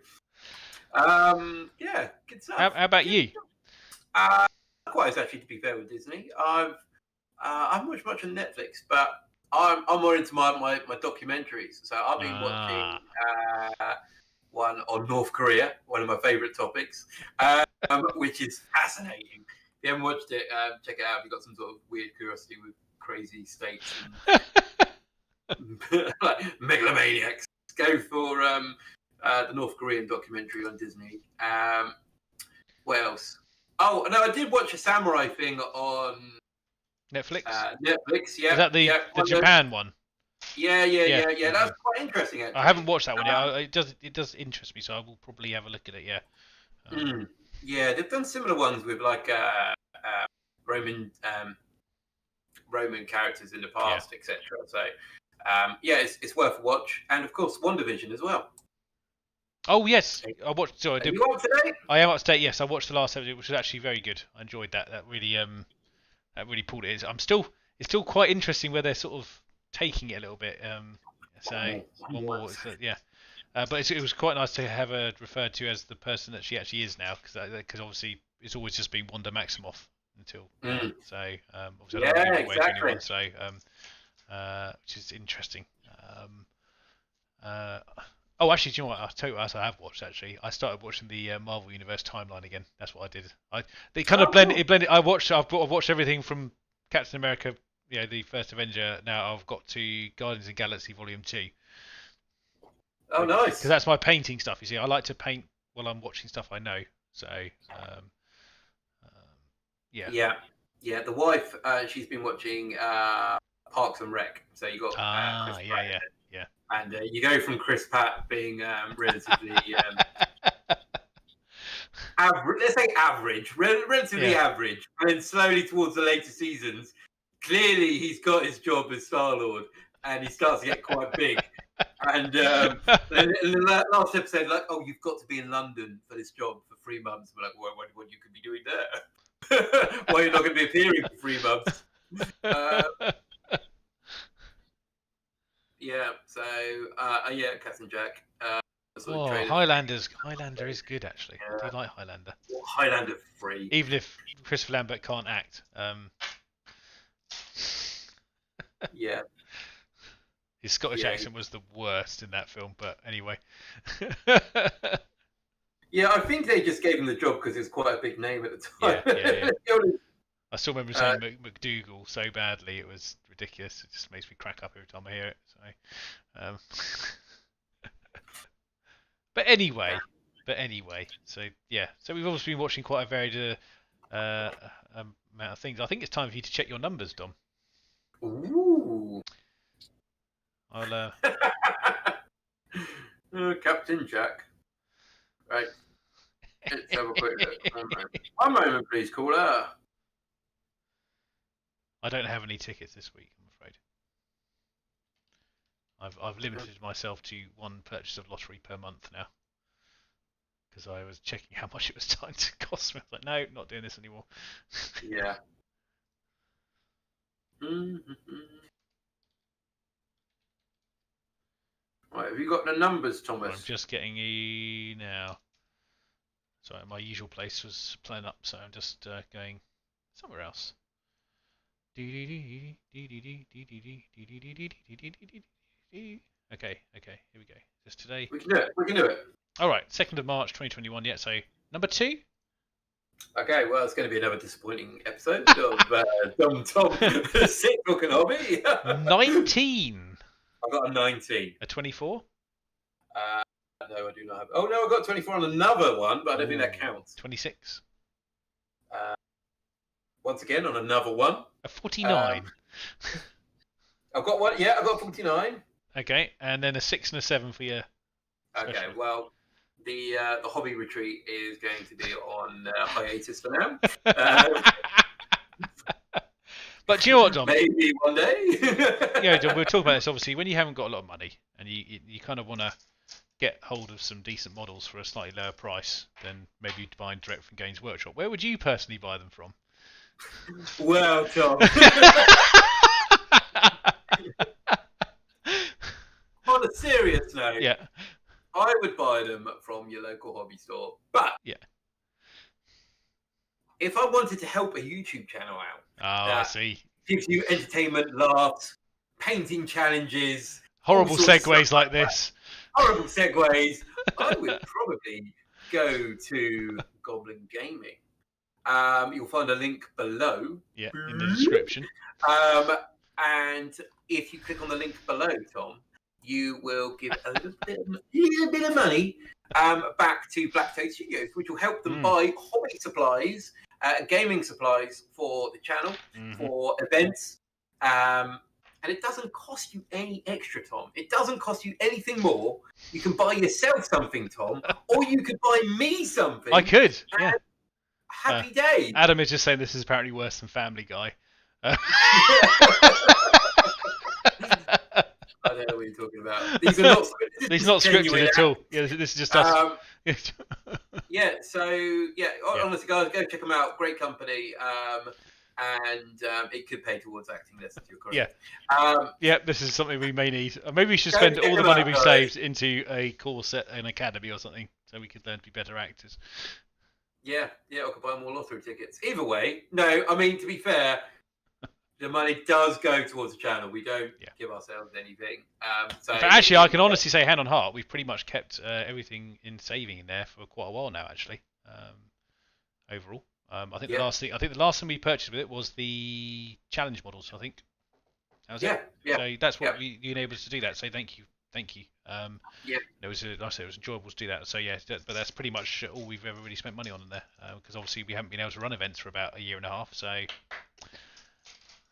Yeah, good stuff. How about you? Quite actually, to be fair with Disney. I haven't watched much on Netflix, but I'm more into my documentaries. So I've been watching one on North Korea, one of my favourite topics, which is fascinating. If you haven't watched it, check it out. If you've got some sort of weird curiosity with crazy states and like megalomaniacs, go for the North Korean documentary on Disney. What else? Oh, no, I did watch a samurai thing on Netflix? Netflix, yeah. Is that the Japan one? Yeah. That's quite interesting, actually. I haven't watched that one yet. It does interest me, so I will probably have a look at it, yeah. Yeah, they've done similar ones with, like, Roman characters in the past, etc. So, it's worth a watch. And, of course, WandaVision as well. Oh yes, I watched. So I did. Are you up to date? I am up to date. Yes, I watched the last episode, which was actually very good. I enjoyed that. That really pulled it. It's still quite interesting where they're sort of taking it a little bit. So one more. But it was quite nice to have her referred to as the person that she actually is now, because obviously it's always just been Wanda Maximoff until. So obviously I don't want to give away to anyone. So which is interesting. Oh, actually, do you know what? I'll tell you what else I have watched. Actually, I started watching the Marvel Universe timeline again. That's what I did. They kind of blended. It blended. I've watched everything from Captain America, the First Avenger. Now I've got to Guardians of the Galaxy Volume 2. Oh, nice. Because that's my painting stuff. You see, I like to paint while I'm watching stuff I know. So, yeah. The wife, she's been watching Parks and Rec. So you got Chris Pratt. Yeah. And you go from Chris Pratt being relatively average, let's say average, relatively average, and then slowly towards the later seasons, clearly he's got his job as Star-Lord, and he starts to get quite big. And the last episode, like, oh, you've got to be in London for this job for 3 months. We're like, what you could be doing there? Why you're not going to be appearing for 3 months? Yeah, so Captain Jack. Highlander is good actually. Yeah. I do like Highlander. Highlander 3. Even if Christopher Lambert can't act. Yeah. His Scottish accent was the worst in that film, but anyway. Yeah, I think they just gave him the job because he was quite a big name at the time. Yeah. I still remember saying McDougal so badly, it was ridiculous. It just makes me crack up every time I hear it. So, but anyway, so we've obviously been watching quite a varied amount of things. I think it's time for you to check your numbers, Dom. Ooh. I'll Captain Jack. Right. Let's have a quick look. One moment, please, caller. I don't have any tickets this week, I'm afraid. I've limited myself to one purchase of lottery per month now, because I was checking how much it was starting to cost me. I was like, no, not doing this anymore. Yeah. Right, have you got the numbers, Thomas? I'm just getting you now. Sorry, my usual place was playing up, so I'm just going somewhere else. Okay, here we go. Just today. We can do it. All right, 2nd of March 2021. Yeah, so number 2. Okay, well, it's going to be another disappointing episode of Tom Sick Book and Hobby. 19. I've got a 19. A 24? No, I do not have. Oh, no, I've got 24 on another one, but I don't think that counts. 26. Once again, on another one. A 49. I've got one. Yeah, I've got 49. Okay, and then a 6 and a 7 for you. Okay, well, the hobby retreat is going to be on hiatus for now. But do you know what, Dom? Maybe one day. Yeah, Dom, we'll talk about this. Obviously, when you haven't got a lot of money and you kind of want to get hold of some decent models for a slightly lower price than maybe buying direct from Games Workshop, where would you personally buy them from? Well, Tom. On a serious note, Yeah. I would buy them from your local hobby store. But Yeah. if I wanted to help a YouTube channel out I see. gives you entertainment, laughs, painting challenges, Horrible segues like this. Horrible segues, I would probably go to Goblin Gaming. You'll find a link below. Yeah, in the description. And if you click on the link below, Tom, you will give a little bit of money back to Black Toad Studios, which will help them buy hobby supplies, gaming supplies for the channel, for events. And it doesn't cost you any extra, Tom. It doesn't cost you anything more. You can buy yourself something, Tom, or you could buy me something. I could, yeah. Happy days. Adam is just saying this is apparently worse than Family Guy. I don't know what you're talking about. These are not scripted. These are not scripted at all. Yeah, this is just us. Yeah, so, yeah, honestly, guys, go check them out. Great company. And it could pay towards acting lessons. You're correct. Yeah. Yeah, this is something we may need. Maybe we should spend all the money we've saved into a course at an academy or something, so we could learn to be better actors. Yeah, I could buy more lottery tickets. Either way, no, I mean, to be fair, the money does go towards the channel. We don't give ourselves anything. So actually, I can honestly say, hand on heart, we've pretty much kept everything in saving in there for quite a while now. Actually, overall, I think the last thing we purchased with it was the challenge models. I think. That was it. So that's what you enabled us to do that. So thank you. It was enjoyable to do that. So but that's pretty much all we've ever really spent money on in there, because obviously we haven't been able to run events for about a year and a half. So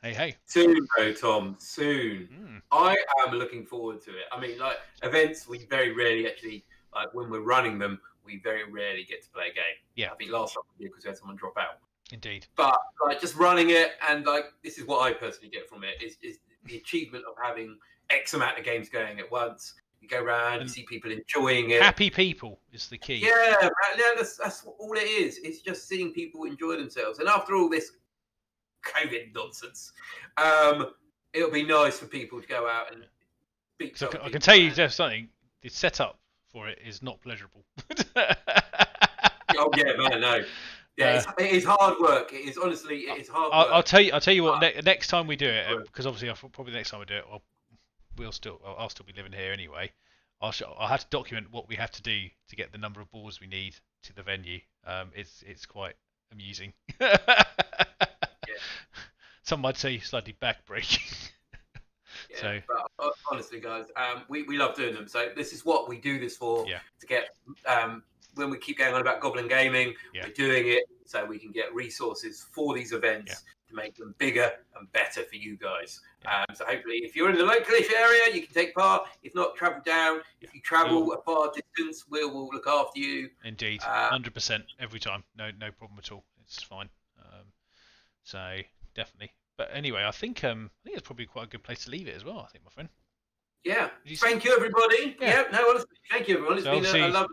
hey. Soon, though, Tom. Soon. I am looking forward to it. I mean, like events, we very rarely actually when we're running them, we very rarely get to play a game. Yeah. I think last time we did because we had someone drop out. Indeed. But just running it, and this is what I personally get from it is the achievement of having X amount of games going at once. You go around, you see people enjoying it. Happy people is the key. Yeah, that's all it is. It's just seeing people enjoy themselves. And after all this COVID nonsense, it'll be nice for people to go out and beat up. I can tell you just something. The setup for it is not pleasurable. Oh yeah, man, no. Yeah, it is hard work. It is honestly, it is hard work. I'll tell you what. Next time we do it, because obviously probably the next time we do it, I'll still be living here anyway. I'll have to document what we have to do to get the number of balls we need to the venue. It's quite amusing. Some might say slightly backbreaking. Yeah, but honestly, guys, we love doing them. So this is what we do this for. To get when we keep going on about Goblin Gaming, we're doing it so we can get resources for these events to make them bigger and better for you guys. So hopefully, if you're in the localish area, you can take part. If not, travel down. If you travel a far distance, we'll look after you. Indeed, 100% every time. No problem at all. It's fine. So definitely. But anyway, I think it's probably quite a good place to leave it as well. I think, my friend. Yeah. Thank you, everybody. Honestly, thank you, everyone. It's been a lovely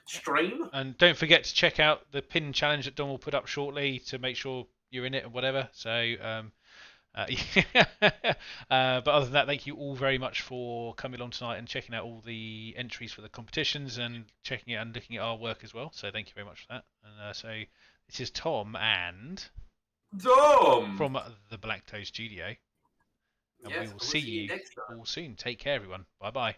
stream. And don't forget to check out the pin challenge that Don will put up shortly to make sure you're in it or whatever. So, but other than that, thank you all very much for coming along tonight and checking out all the entries for the competitions and checking it and looking at our work as well. So thank you very much for that. And so this is Tom and Dom from the Black Toad Studio. And we will see you all soon. Take care, everyone. Bye-bye.